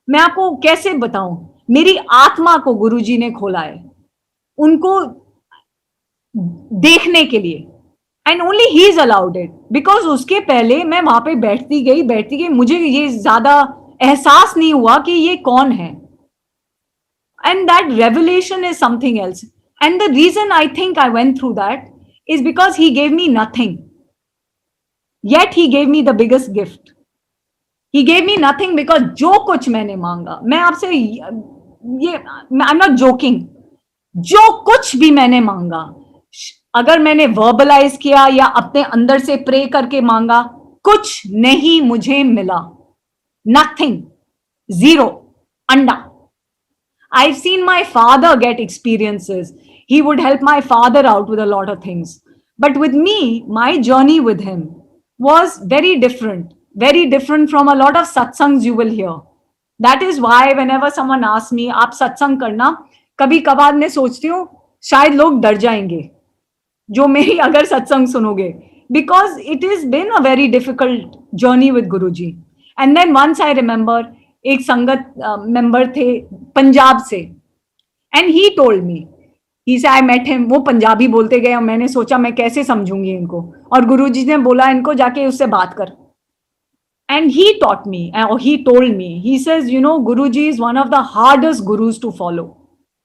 मैं आपको कैसे बताऊं, मेरी आत्मा को गुरुजी ने खोला है उनको देखने के लिए. And only he is allowed it, because उसके पहले मैं वहां पे बैठती गई, मुझे ये ज्यादा एहसास नहीं हुआ कि ये कौन है. And that revelation is something else. And the reason I think I went through that is because he gave me nothing, yet he gave me the biggest gift. He gave me nothing because जो कुछ मैंने मांगा, मैं आपसे ये I'm not joking, जो कुछ भी मैंने मांगा, अगर मैंने वर्बलाइज किया या अपने अंदर से प्रे करके मांगा, कुछ नहीं मुझे मिला. Nothing, zero, अंडा. I've seen my father get experiences. He would help my father out with a lot of things. But with me, my journey with him was very different. Very different from a lot of satsangs you will hear. That is why whenever someone asks me, आप सत्संग करना, कभी कभार मैं सोचती हूँ शायद लोग डर जाएंगे जो मेरी अगर सत्संग सुनोगे, because it has been a very difficult journey with Guruji. And then once I remember, एक संगत member थे पंजाब से, and he told me, he said I met him, वो पंजाबी बोलते गए और मैंने सोचा मैं कैसे समझूंगी इनको, और गुरुजी ने बोला इनको जाके उससे बात कर. And he taught me, or he told me, he says, you know, Guruji is one of the hardest gurus to follow.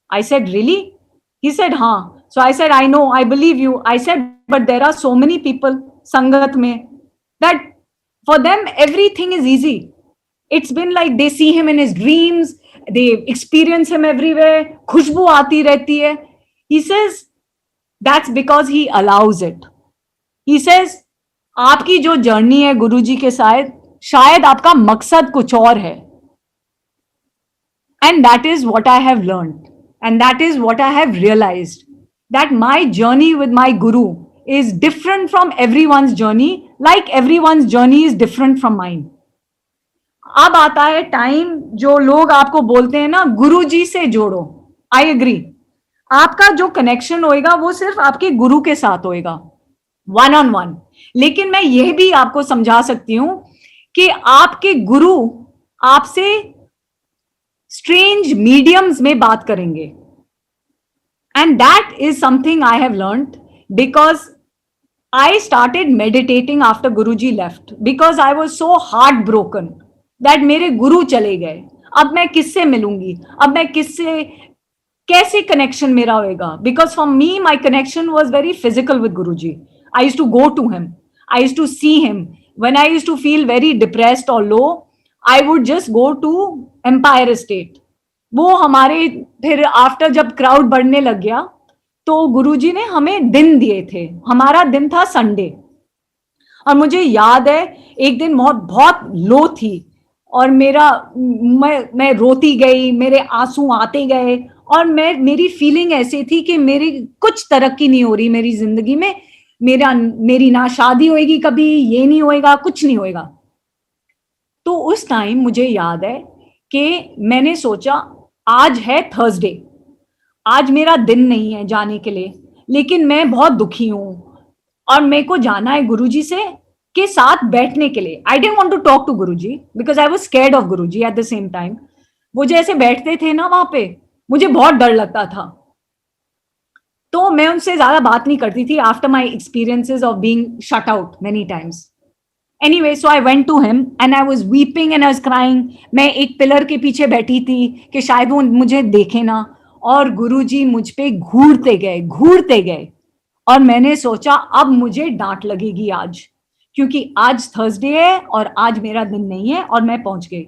I said, really? He said, हाँ. So I said, I know, I believe you. I said, but there are so many people, Sangat mein, that for them, everything is easy. It's been like they see him in his dreams, they experience him everywhere, khushbu aati rehti hai. He says, that's because he allows it. He says, आपकी जो journey है गुरुजी के साथ, शायद आपका मकसद कुछ और है. And that is what I have learned. And that is what I have realized. That my journey with my Guru is different from everyone's journey, like everyone's journey is different from mine. अब आता है time जो लोग आपको बोलते हैं ना, गुरुजी से जोड़ो. I agree. आपका जो कनेक्शन होएगा वो सिर्फ आपके गुरु के साथ होएगा, वन ऑन वन. लेकिन मैं यह भी आपको समझा सकती हूं कि आपके गुरु आपसे स्ट्रेंज मीडियम्स में बात करेंगे. And that is something I have learned because I started meditating after Guruji left, because I was so heart broken that मेरे गुरु चले गए. अब मैं किससे मिलूंगी, अब मैं किससे कैसे कनेक्शन मेरा होएगा. Because for me my connection was very physical with Guruji. I used to go to him, I used to see him. When I used to feel very depressed or low, I would just go to Empire Estate. वो हमारे फिर after जब crowd बढ़ने लग गया तो गुरुजी ने हमें दिन दिए थे. हमारा दिन था संडे, और मुझे याद है एक दिन बहुत लो थी और मैं रोती गई, मेरे आंसू आते गए, और मेरी फीलिंग ऐसी थी कि मेरी कुछ तरक्की नहीं हो रही मेरी जिंदगी में. मेरी ना शादी होएगी कभी, ये नहीं होएगा, कुछ नहीं होएगा. तो उस टाइम मुझे याद है कि मैंने सोचा आज है थर्सडे, आज मेरा दिन नहीं है जाने के लिए, लेकिन मैं बहुत दुखी हूं और मेरे को जाना है गुरुजी से के साथ बैठने के लिए. I didn't want to talk to Guruji because I was scared of Guruji at the same time. वो जैसे बैठते थे ना वहां पे, मुझे बहुत डर लगता था, तो मैं उनसे ज्यादा बात नहीं करती थी after my experiences of being shut out many times. Anyway, so I went to him and I was weeping and I was crying. मैं एक पिलर के पीछे बैठी थी कि शायद वो मुझे देखे ना, और गुरुजी मुझ पे घूरते गए. और मैंने सोचा अब मुझे डांट लगेगी आज, क्योंकि आज थर्सडे है और आज मेरा दिन नहीं है, और मैं पहुंच गई.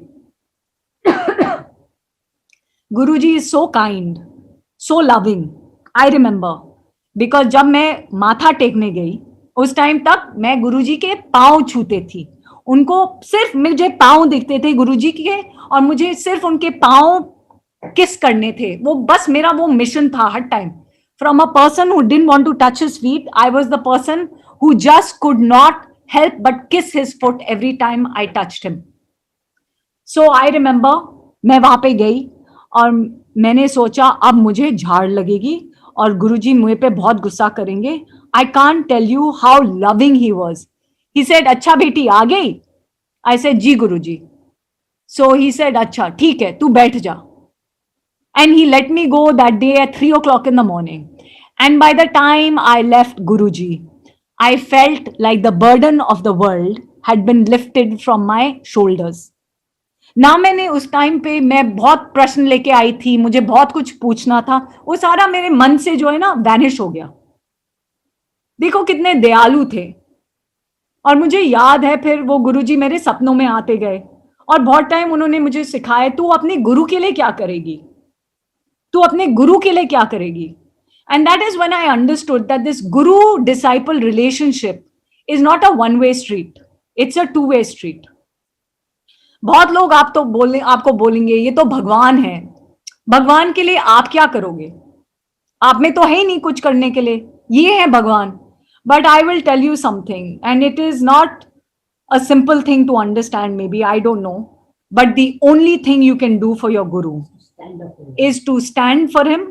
Guruji is so kind, so loving. I remember because जब मैं माथा टेकने गई उस टाइम तक मैं गुरुजी के पांव छूते थी. उनको सिर्फ मुझे पांव दिखते थे गुरुजी के, और मुझे सिर्फ उनके पांव किस करने थे. वो बस मेरा वो मिशन था हर time. From a person who didn't want to touch his feet, I was the person who just could not help but kiss his foot every time I touched him. So I remember मैं वहां पे गई और मैंने सोचा अब मुझे झाड़ लगेगी और गुरुजी मुझे पे बहुत गुस्सा करेंगे. I can't tell you how loving he was. He said, अच्छा बेटी आ गई? I said, ji Guruji. So he said, अच्छा ठीक है तू बैठ जा. And he let me go that day at 3 o'clock in the morning. And by the time I left Guruji, I felt like the burden of the world had been lifted from my shoulders. ना मैंने उस time पे मैं बहुत प्रश्न लेके आई थी, मुझे बहुत कुछ पूछना था, वो सारा मेरे मन से जो है ना वैनिश हो गया. देखो कितने दयालु थे. और मुझे याद है फिर वो गुरुजी मेरे सपनों में आते गए और बहुत टाइम उन्होंने मुझे सिखाया तू अपने गुरु के लिए क्या करेगी, तू अपने गुरु के लिए क्या करेगी. And that is when I understood that this guru disciple relationship is not a one way street, it's a two way street. बहुत लोग आपको बोलेंगे ये तो भगवान है, भगवान के लिए आप क्या करोगे, आप में तो है ही नहीं कुछ करने के लिए, ये है भगवान. But I will tell you something, and it is not a simple thing to understand, maybe, I don't know. But the only thing you can do for your guru is to stand for him,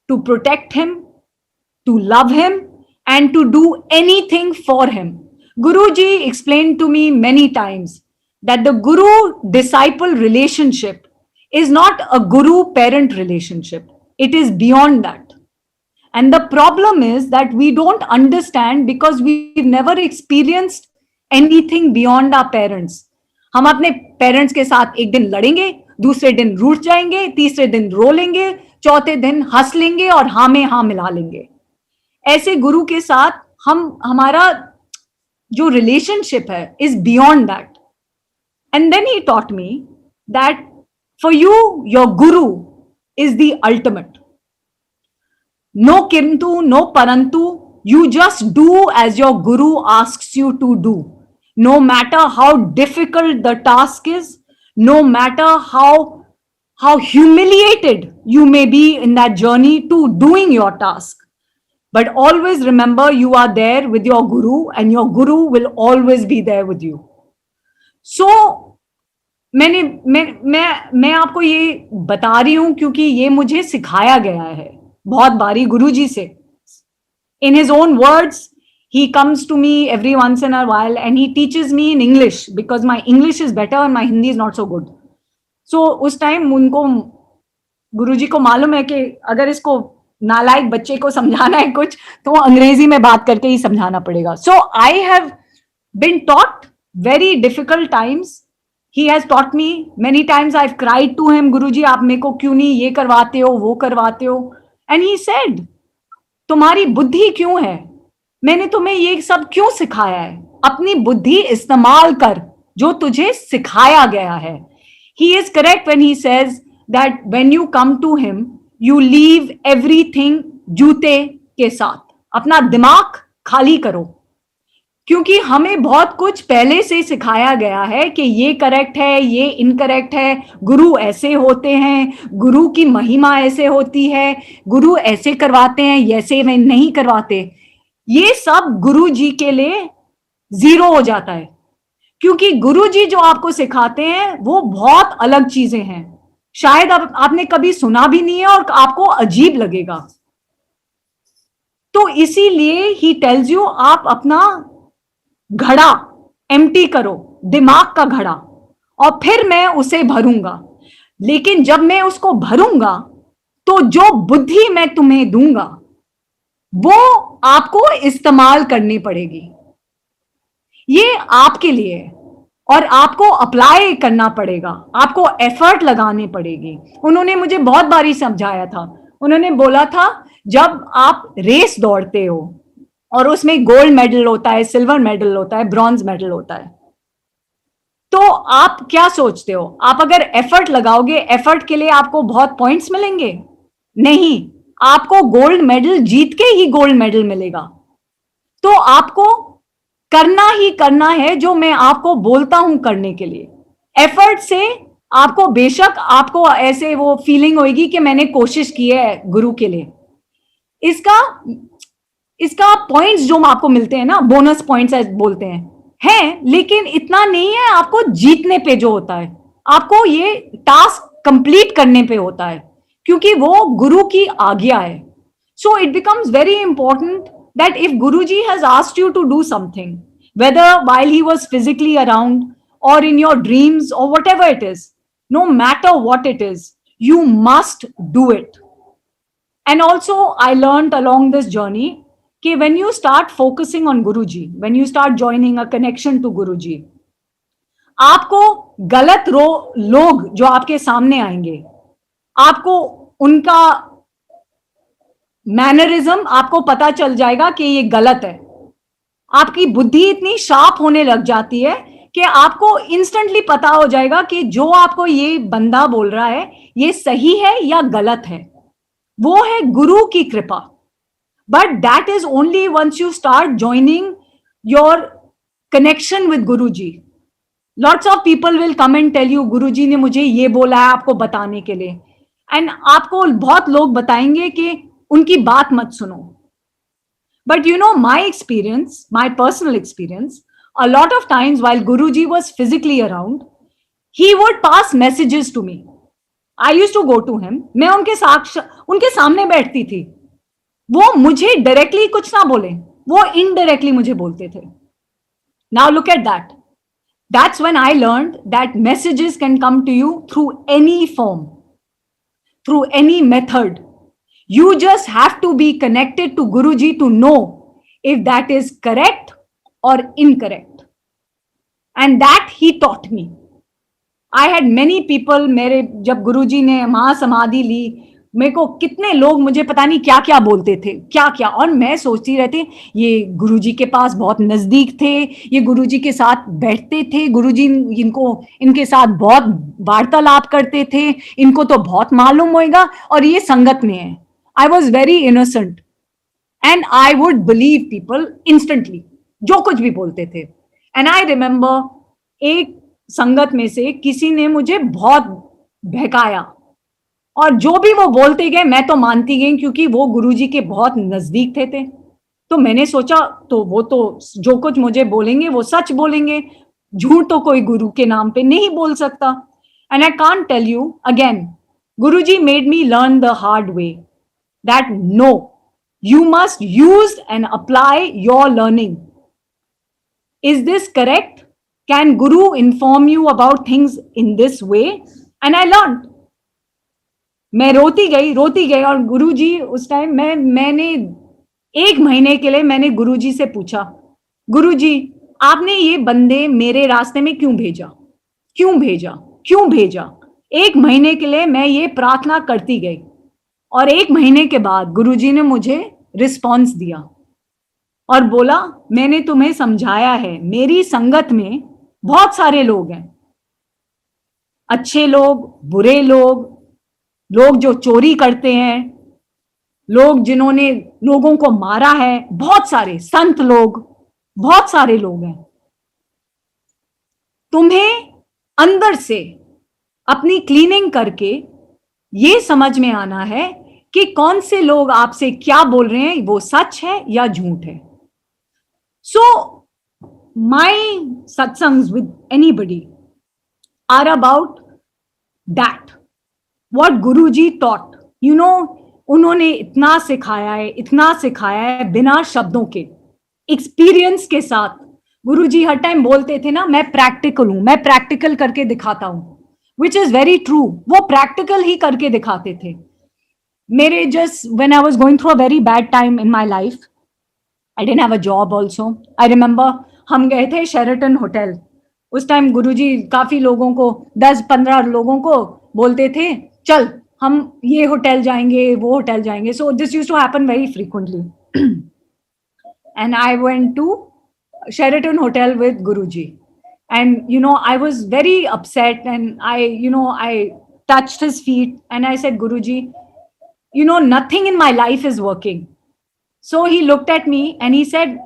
to protect him, to love him, and to do anything for him. Guruji explained to me many times that the guru-disciple relationship is not a guru-parent relationship. It is beyond that. And the problem is that we don't understand because we've never experienced anything beyond our parents. हम अपने parents के साथ एक दिन लड़ेंगे, दूसरे दिन रूठ जाएंगे, तीसरे दिन रो लेंगे, चौथे दिन हंस लेंगे और हाँ में हाँ मिला लेंगे. ऐसे गुरु के साथ हमारा जो रिलेशनशिप है is beyond that. And then he taught me that for you, your guru is the ultimate. No kintu, no parantu, you just do as your guru asks you to do. No matter how difficult the task is, no matter how humiliated you may be in that journey to doing your task. But always remember you are there with your guru and your guru will always be there with you. So मैं आपको ये बता रही हूं क्योंकि ये मुझे सिखाया गया है बहुत बारी गुरुजी से. In his own words, he comes to me every once in a while and he teaches me in English because my English is better and my Hindi is not so good. So उस time उनको गुरुजी को मालूम है कि अगर इसको नालायक बच्चे को समझाना है कुछ तो अंग्रेजी में बात करके ही समझाना पड़ेगा. So I have been taught very difficult times. He has taught me many times. I've cried to him, गुरुजी आप मेरे को क्यों नहीं ये करवाते हो वो करवाते हो. And he said, तुम्हारी बुद्धि क्यों है, मैंने तुम्हें ये सब क्यों सिखाया है, अपनी बुद्धि इस्तेमाल कर जो तुझे सिखाया गया है. He is correct when he says that when you come to him, you leave everything जूते के साथ, अपना दिमाग खाली करो, क्योंकि हमें बहुत कुछ पहले से सिखाया गया है कि ये करेक्ट है, ये इनकरेक्ट है, गुरु ऐसे होते हैं, गुरु की महिमा ऐसे होती है, गुरु ऐसे करवाते हैं, ऐसे नहीं करवाते. ये सब गुरु जी के लिए जीरो हो जाता है, क्योंकि गुरु जी जो आपको सिखाते हैं वो बहुत अलग चीजें हैं. शायद आपने कभी सुना भी नहीं है और आपको अजीब लगेगा। तो इसीलिए ही टेल्स यू आप अपना घड़ा एम्प्टी करो, दिमाग का घड़ा, और फिर मैं उसे भरूंगा। लेकिन जब मैं उसको भरूंगा तो जो बुद्धि मैं तुम्हें दूंगा वो आपको इस्तेमाल करनी पड़ेगी। ये आपके लिए है और आपको अप्लाई करना पड़ेगा, आपको एफर्ट लगानी पड़ेगी। उन्होंने मुझे बहुत बारी समझाया था। उन्होंने बोला था जब आप रेस दौड़ते हो और उसमें गोल्ड मेडल होता है, सिल्वर मेडल होता है, ब्रॉन्ज मेडल होता है, तो आप क्या सोचते हो? आप अगर एफर्ट लगाओगे, एफर्ट के लिए आपको बहुत पॉइंट्स मिलेंगे? नहीं, आपको गोल्ड मेडल जीत के ही गोल्ड मेडल मिलेगा। तो आपको करना ही करना है जो मैं आपको बोलता हूं करने के लिए। एफर्ट से आपको बेशक आपको ऐसे वो फीलिंग होगी कि मैंने कोशिश की है गुरु के लिए। इसका पॉइंट्स जो आपको मिलते हैं ना, बोनस पॉइंट्स बोलते हैं, लेकिन इतना नहीं है आपको जीतने पे जो होता है, आपको ये टास्क कंप्लीट करने पे होता है, क्योंकि वो गुरु की आज्ञा है। So it becomes very important that if Guruji has asked you to do something, whether while he was physically around or in your dreams or whatever it is, no matter what it is, you must do it. And also I learned along this journey कि when you start focusing on Guruji, when you start joining a connection to Guruji, आपको गलत लोग जो आपके सामने आएंगे, आपको उनका मैनरिज्म आपको पता चल जाएगा कि ये गलत है। आपकी बुद्धि इतनी शार्प होने लग जाती है कि आपको इंस्टेंटली पता हो जाएगा कि जो आपको ये बंदा बोल रहा है ये सही है या गलत है। वो है गुरु की कृपा। But that is only once you start joining your connection with Guru ji. Lots of people will come and tell you Guru ji ने मुझे ये बोला है आपको बताने के लिए, एंड आपको बहुत लोग बताएंगे कि उनकी बात मत सुनो। But you know, my experience, my personal experience, a lot of times while Guruji was physically around, he would pass messages to me. I used to go to him. मैं उनके सामने बैठती थी। वो मुझे डायरेक्टली कुछ ना बोले, वो इनडायरेक्टली मुझे बोलते थे। Now look at that. That's when I learned that messages can come to you through any form, through any method. You just have to be connected to Guruji to know if that is correct or incorrect. And that he taught me. I had many people, मेरे जब गुरुजी ने महासमाधि ली, मेरे को कितने लोग मुझे पता नहीं क्या क्या बोलते थे, क्या क्या, और मैं सोचती रहती ये गुरुजी के पास बहुत नजदीक थे, ये गुरुजी के साथ बैठते थे, गुरुजी इनके साथ बहुत वार्तालाप करते थे, इनको तो बहुत मालूम होगा, और ये संगत में है। I was very innocent and I would believe people instantly, जो कुछ भी बोलते थे। And I remember एक संगत में से किसी ने मुझे बहुत बहकाया, और जो भी वो बोलते गए मैं तो मानती गई, क्योंकि वो गुरुजी के बहुत नजदीक थे। तो मैंने सोचा तो वो तो जो कुछ मुझे बोलेंगे वो सच बोलेंगे, झूठ तो कोई गुरु के नाम पे नहीं बोल सकता। And I can't tell you again, Guruji made me learn the hard way that no, you must use and apply your learning. Is this correct? Can Guru inform you about things in this way? And I learned. मैं रोती गई, और गुरुजी उस time मैंने 1 महीने के लिए मैंने गुरुजी से पूछा, गुरुजी आपने ये बंदे मेरे रास्ते में क्यों भेजा? 1 महीने के लिए मैं ये प्रार्थना करती गई, और 1 महीने के बाद गुरुजी ने मुझे रिस्पॉन्स दिया और बोला मैंने तुम्हें समझाया है, मेरी संगत में बहुत सारे लोग हैं, अच्छे लोग, बुरे लोग जो चोरी करते हैं, लोग जिन्होंने लोगों को मारा है, बहुत सारे संत लोग, बहुत सारे लोग हैं। तुम्हें अंदर से अपनी क्लीनिंग करके ये समझ में आना है कि कौन से लोग आपसे क्या बोल रहे हैं, वो सच है या झूठ है। So my satsangs with anybody are about that, what Guruji taught, you know, उन्होंने इतना सिखाया है बिना शब्दों के, एक्सपीरियंस के साथ। गुरुजी हर टाइम बोलते थे ना, मैं प्रैक्टिकल हूं, मैं प्रैक्टिकल करके दिखाता हूं, विच इज वेरी ट्रू। वो प्रैक्टिकल ही करके दिखाते थे। मेरे just when I was going through a very bad time in my life, I didn't have a job also. I remember हम गए थे शेरटन होटल। उस टाइम गुरुजी काफी लोगों को, 10-15 लोगों को बोलते थे, चल हम ये होटल जाएंगे, वो होटल जाएंगे। So this used to happen very frequently. And I went to Sheraton Hotel with Guruji. And, you know, I was very upset, and I touched his feet and I said, Guruji, you know, nothing in my life is working. So he looked at me and he said,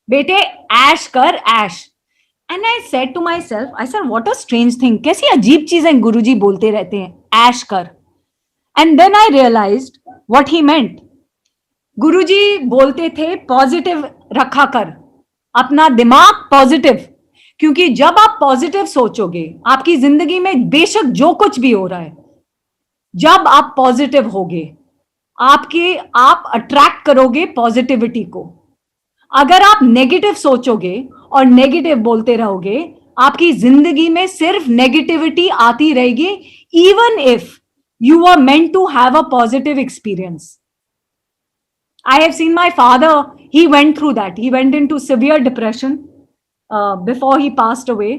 Bete, ash kar, ash. And I said to myself, I said, what a strange thing. कैसी अजीब चीजें गुरुजी बोलते रहते हैं, ash कर. And then I realized what he meant. गुरुजी बोलते थे positive रखा कर, अपना दिमाग पॉजिटिव। क्योंकि जब आप पॉजिटिव सोचोगे, आपकी जिंदगी में बेशक जो कुछ भी हो रहा है, जब आप पॉजिटिव होगे, आप अट्रैक्ट करोगे पॉजिटिविटी को। अगर आप नेगेटिव सोचोगे और नेगेटिव बोलते रहोगे, आपकी जिंदगी में सिर्फ नेगेटिविटी आती रहेगी, even if you are meant to have a positive experience. I have seen my father, he went through that. He went into severe depression before he passed away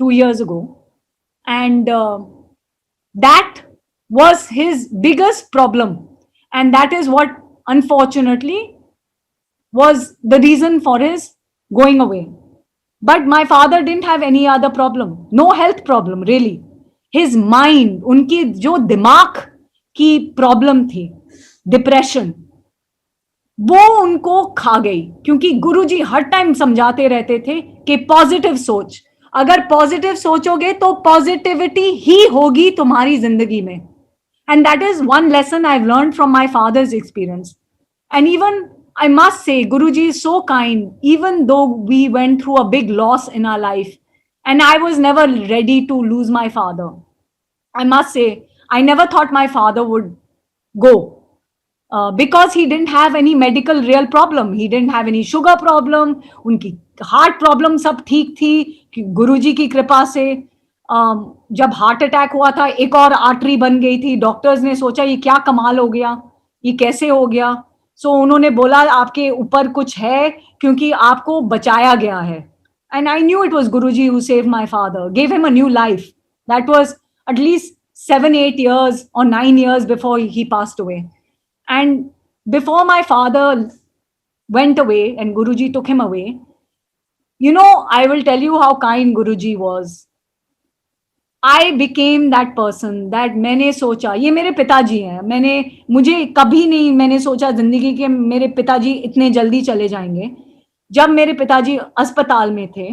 2 years ago. And that was his biggest problem. And that is what, unfortunately, was the reason for his going away. But my father didn't have any other problem, no health problem, really. His mind, उनकी जो दिमाग की problem थी, depression, वो उनको खा गई। क्योंकि गुरुजी हर टाइम समझाते रहते थे कि पॉजिटिव सोच, अगर पॉजिटिव सोचोगे तो पॉजिटिविटी ही होगी तुम्हारी जिंदगी में। And that is one lesson I have learn from my father's experience. And even I must say, Guruji is so kind, even though we went through a big loss in our life, and I was never ready to lose my father. I must say, I never thought my father would go. Because he didn't have any medical real problem. He didn't have any sugar problem. उनकी heart problem सब ठीक थी गुरुजी की कृपा से। जब heart attack हुआ था, एक और आर्टरी बन गई थी। डॉक्टर्स ने सोचा ये क्या कमाल हो गया, ये कैसे हो गया। सो उन्होंने बोला आपके ऊपर कुछ है, क्योंकि आपको बचाया गया है। And I knew it was Guruji who saved my father, gave him a new life. That was at least 7-8 years or 9 years before he passed away. And before my father went away and Guruji took him away, you know, I will tell you how kind Guruji was. I became that person that मैंने सोचा, ये मेरे पिताजी हैं, मुझे कभी नहीं मैंने सोचा जिंदगी के मेरे पिताजी इतने जल्दी चले जाएंगे। जब मेरे पिताजी अस्पताल में थे,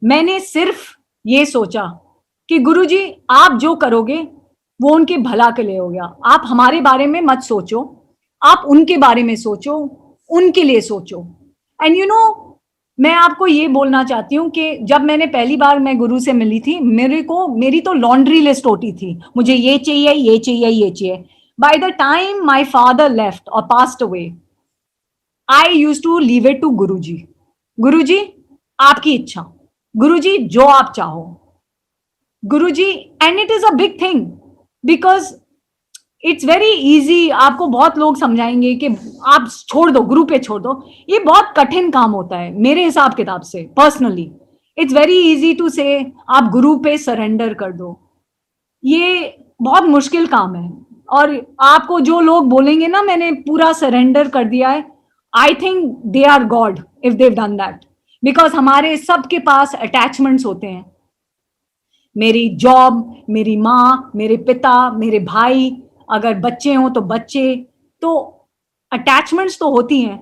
मैंने सिर्फ ये सोचा कि गुरुजी आप जो करोगे वो उनके भला के लिए हो गया। आप हमारे बारे में मत सोचो, आप उनके बारे में सोचो, उनके लिए सोचो। एंड यू नो, मैं आपको ये बोलना चाहती हूँ कि जब मैंने पहली बार मैं गुरु से मिली थी, मेरी तो लॉन्ड्री लिस्ट होती थी, मुझे ये चाहिए, ये चाहिए, ये चाहिए। By the time my father left और passed away, I used to leave it to Guruji. Guruji आपकी इच्छा, गुरुजी जो आप चाहो, Guruji. And it is a big thing because it's very easy. आपको बहुत लोग समझाएंगे कि आप छोड़ दो, गुरु पे छोड़ दो। ये बहुत कठिन काम होता है मेरे हिसाब किताब से। Personally it's very easy to say आप गुरु पे सरेंडर कर दो, ये बहुत मुश्किल काम है। और आपको जो लोग बोलेंगे ना मैंने पूरा सरेंडर कर दिया है, I think they are god if they've done that. Because हमारे सबके पास अटैचमेंट्स होते हैं, मेरी जॉब, मेरी माँ, मेरे पिता, मेरे भाई, अगर बच्चे हों तो बच्चे, तो अटैचमेंट्स तो होती हैं।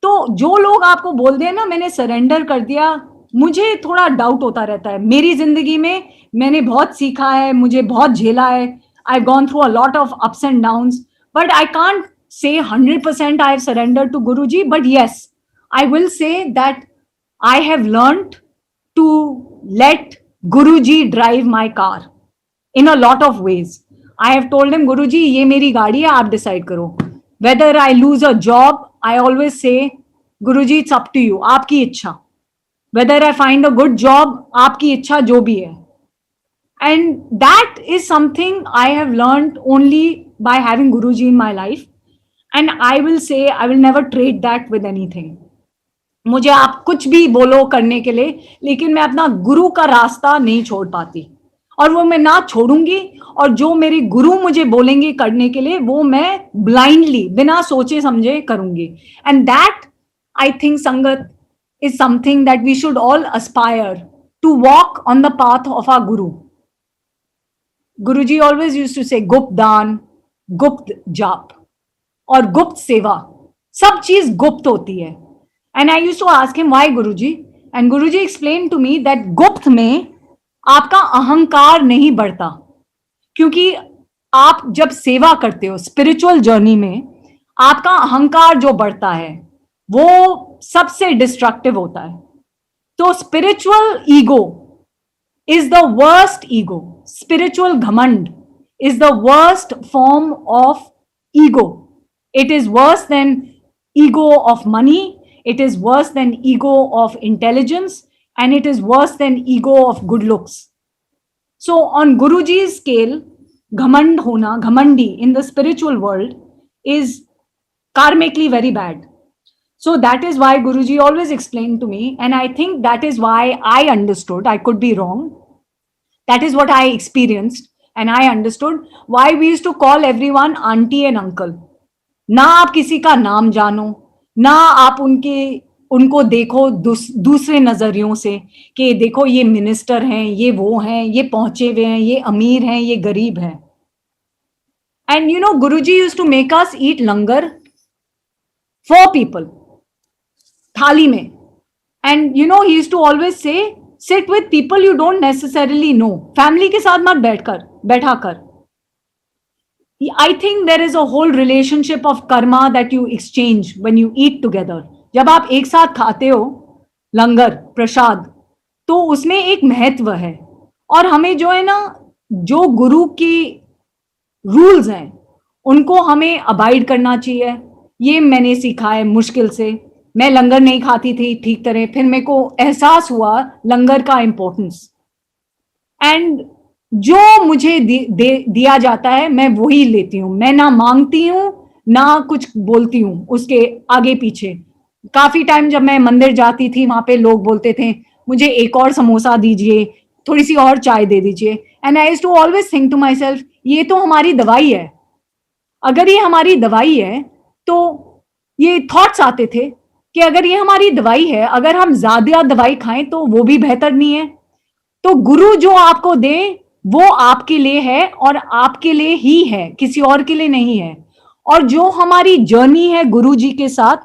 तो जो लोग आपको बोल दें ना मैंने सरेंडर कर दिया, मुझे थोड़ा डाउट होता रहता है। मेरी जिंदगी में मैंने बहुत सीखा है, मुझे बहुत झेला है। I gone through a lot of ups and downs, but I can't say 100% I have surrendered to Guruji, but yes, I will say that I have learned to let Guruji drive my car in a lot of ways. I have told him, Guruji, ये मेरी गाड़ी है, आप decide करो. Whether I lose a job, I always say, Guruji, it's up to you, आपकी इच्छा. Whether I find a good job, आपकी इच्छा जो भी है. And that is something I have learned only by having Guruji in my life. And I will say, I will never trade that with anything. मुझे आप कुछ भी बोलो करने के लिए, लेकिन मैं अपना गुरु का रास्ता नहीं छोड़ पाती, और वो मैं ना छोड़ूंगी. और जो मेरे गुरु मुझे बोलेंगे करने के लिए, वो मैं ब्लाइंडली बिना सोचे समझे करूंगी. एंड दैट, आई थिंक, संगत is something that we should all aspire to walk on the path of our Guru. Guruji always used to say गुप्त दान, गुप्त जाप और गुप्त सेवा, सब चीज गुप्त होती है. And I used to ask him, why Guruji? And Guruji explained to me that गुप्त में आपका अहंकार नहीं बढ़ता, क्योंकि आप जब सेवा करते हो स्पिरिचुअल जर्नी में, आपका अहंकार जो बढ़ता है वो सबसे डिस्ट्रक्टिव होता है. तो spiritual ego is the worst ego. Spiritual ghamand is the worst form of ego. It is worse than ego of money. It is worse than ego of intelligence, and it is worse than ego of good looks. So on Guruji's scale, ghamand hona, ghamandi in the spiritual world is karmically very bad. So that is why Guruji always explained to me, and I think that is why I understood, I could be wrong. That is what I experienced, and I understood why we used to call everyone auntie and uncle. ना आप किसी का नाम जानो, ना आप उनको देखो दूसरे नजरियों से कि देखो ये मिनिस्टर हैं, ये वो हैं, ये पहुंचे हुए हैं, ये अमीर हैं, ये गरीब हैं. And you know, Guruji used to make us eat langar, 4 people, थाली में. And you know, he used to always say, sit with people you don't necessarily know. Family के साथ मत बैठा कर. I think there is a whole relationship of karma that you exchange when you eat together. जब आप एक साथ खाते हो लंगर प्रसाद, तो उसमें एक महत्व है. और हमें जो है ना, जो गुरु की रूल्स हैं उनको हमें अबाइड करना चाहिए. ये मैंने सीखा है मुश्किल से. मैं लंगर नहीं खाती थी ठीक तरह, फिर मेरे को एहसास हुआ लंगर का इम्पोर्टेंस. एंड जो मुझे दिया जाता है मैं वही लेती हूँ. मैं ना मांगती हूँ ना कुछ बोलती हूँ उसके आगे पीछे. काफी टाइम जब मैं मंदिर जाती थी, वहां पे लोग बोलते थे मुझे एक और समोसा दीजिए, थोड़ी सी और चाय दे दीजिए. And I used to always think to myself, ये तो हमारी दवाई है. अगर ये हमारी दवाई है तो ये थॉट्स आते थे कि अगर ये हमारी दवाई है, अगर हम ज्यादा दवाई खाएं तो वो भी बेहतर नहीं है. तो गुरु जो आपको दे वो आपके लिए है और आपके लिए ही है, किसी और के लिए नहीं है. और जो हमारी जर्नी है गुरु जी के साथ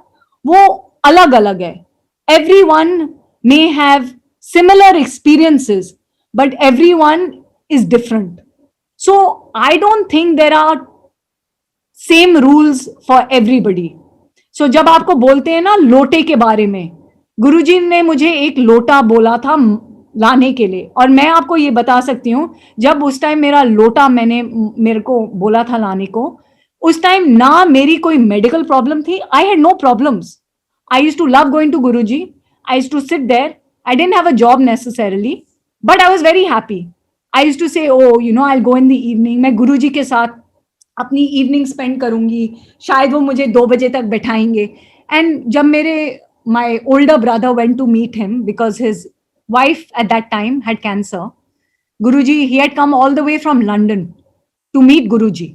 वो अलग अलग है. everyone may have similar experiences, but everyone is different. So I don't think there are same rules for everybody. So जब आपको बोलते हैं ना लोटे के बारे में, गुरुजी ने मुझे एक लोटा बोला था लाने के लिए, और मैं आपको ये बता सकती हूँ जब उस टाइम मेरा लोटा मेरे को बोला था लाने को, उस टाइम ना मेरी कोई मेडिकल प्रॉब्लम थी. I had no problems. I used to love going to Guruji. I used to sit there. I didn't have a job necessarily, but I was very happy. I used to say oh you know I will go in the evening. मैं गुरुजी के साथ अपनी evening spend करूंगी, शायद वो मुझे 2 बजे तक बैठाएंगे. एंड जब my older brother went to meet him because his wife at that time had cancer, Guruji, he had come all the way from London to meet Guruji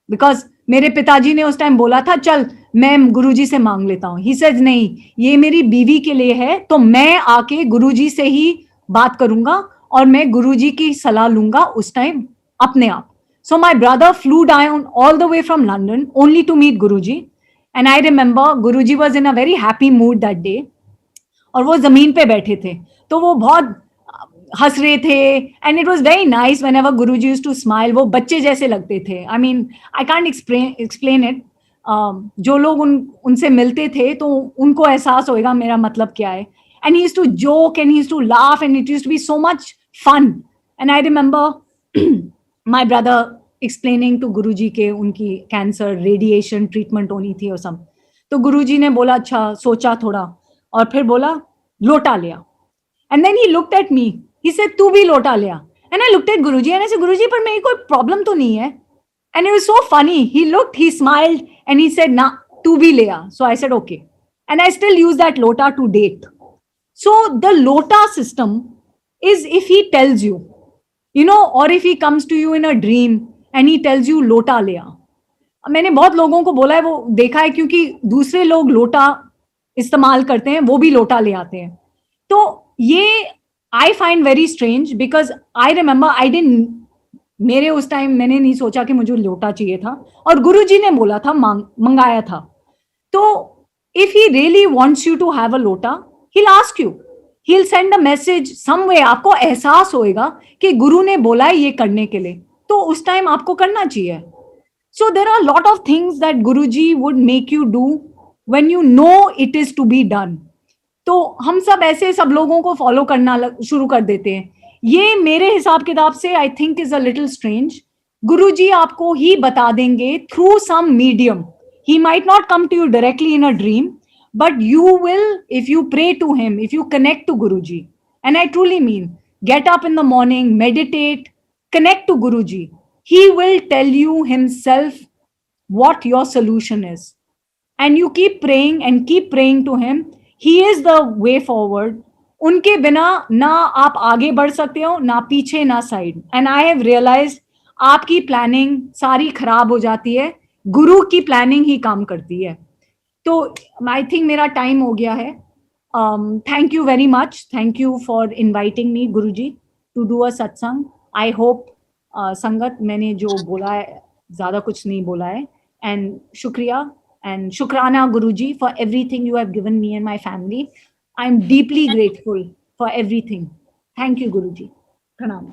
because मेरे पिताजी ने उस टाइम बोला था चल मैं गुरुजी से मांग लेता हूँ. He says नहीं, ये मेरी बीवी के लिए है, तो मैं आके गुरुजी से ही बात करूंगा और मैं गुरुजी की सलाह लूंगा उस टाइम अपने आप. So my brother flew down all the way from London only to meet Guruji, and I remember Guruji was in a very happy mood that day. और वो जमीन पे बैठे थे तो वो बहुत हंस रहे थे. And it was very nice whenever Guruji used to smile. वो बच्चे जैसे लगते थे. I mean I can't explain it. जो लोग उनसे मिलते थे तो उनको एहसास होएगा मेरा मतलब क्या है. And he used to joke and he used to laugh and it used to be so much fun. And I remember my brother explaining to Guruji के उनकी कैंसर रेडिएशन ट्रीटमेंट होनी थी और सब, तो गुरुजी ने बोला अच्छा सोचा थोड़ा और फिर बोला लोटा लिया, and then he looked at me, he said तू भी लोटा लिया, and I looked at Guruji and I said Guruji पर मेरी कोई प्रॉब्लम तो नहीं है, and it was so funny, he looked, he smiled and he said ना तू भी लिया, so I said okay, and I still use that lota to date. So the lota system is if he tells you, you know, or if he comes to you in a dream and he tells you lota liya. मैंने बहुत लोगों को बोला है, वो देखा है, क्योंकि दूसरे लोग लोटा इस्तेमाल करते हैं, वो भी लोटा ले आते हैं. तो ये I find very strange because I remember I didn't, मेरे उस टाइम मैंने नहीं सोचा कि मुझे लोटा चाहिए था, और गुरुजी ने बोला था मंगाया था. तो if he really wants you to have a lota, he'll ask you, he'll send a message some way, आपको एहसास होएगा कि गुरु ने बोला है ये करने के लिए, तो उस टाइम आपको करना चाहिए. So there are a lot of things that Guruji would make you do when you know it is to be done. तो हम सब ऐसे सब लोगों को फॉलो करना शुरू कर देते हैं. ये मेरे हिसाब किताब से I think is a little strange. Guruji आपको ही बता देंगे through some medium. He might not come to you directly in a dream, but you will, if you pray to him, if you connect to Guruji, and I truly mean, get up in the morning, meditate, connect to Guruji. He will tell you himself what your solution is. And you keep praying and keep praying to him. He is the way forward. उनके बिना ना आप आगे बढ़ सकते हो, ना पीछे, ना side. And I have realized आपकी प्लानिंग सारी खराब हो जाती है, गुरु की प्लानिंग ही काम करती है. तो आई थिंक मेरा टाइम हो गया है. Thank you very much, thank you for inviting me Guruji to do a satsang. I hope संगत मैंने जो बोला है ज्यादा कुछ नहीं बोला है. एंड शुक्रिया एंड शुक्राना Guruji for everything you have given me and my family. I am deeply grateful for everything. Thank you Guruji. प्रणाम.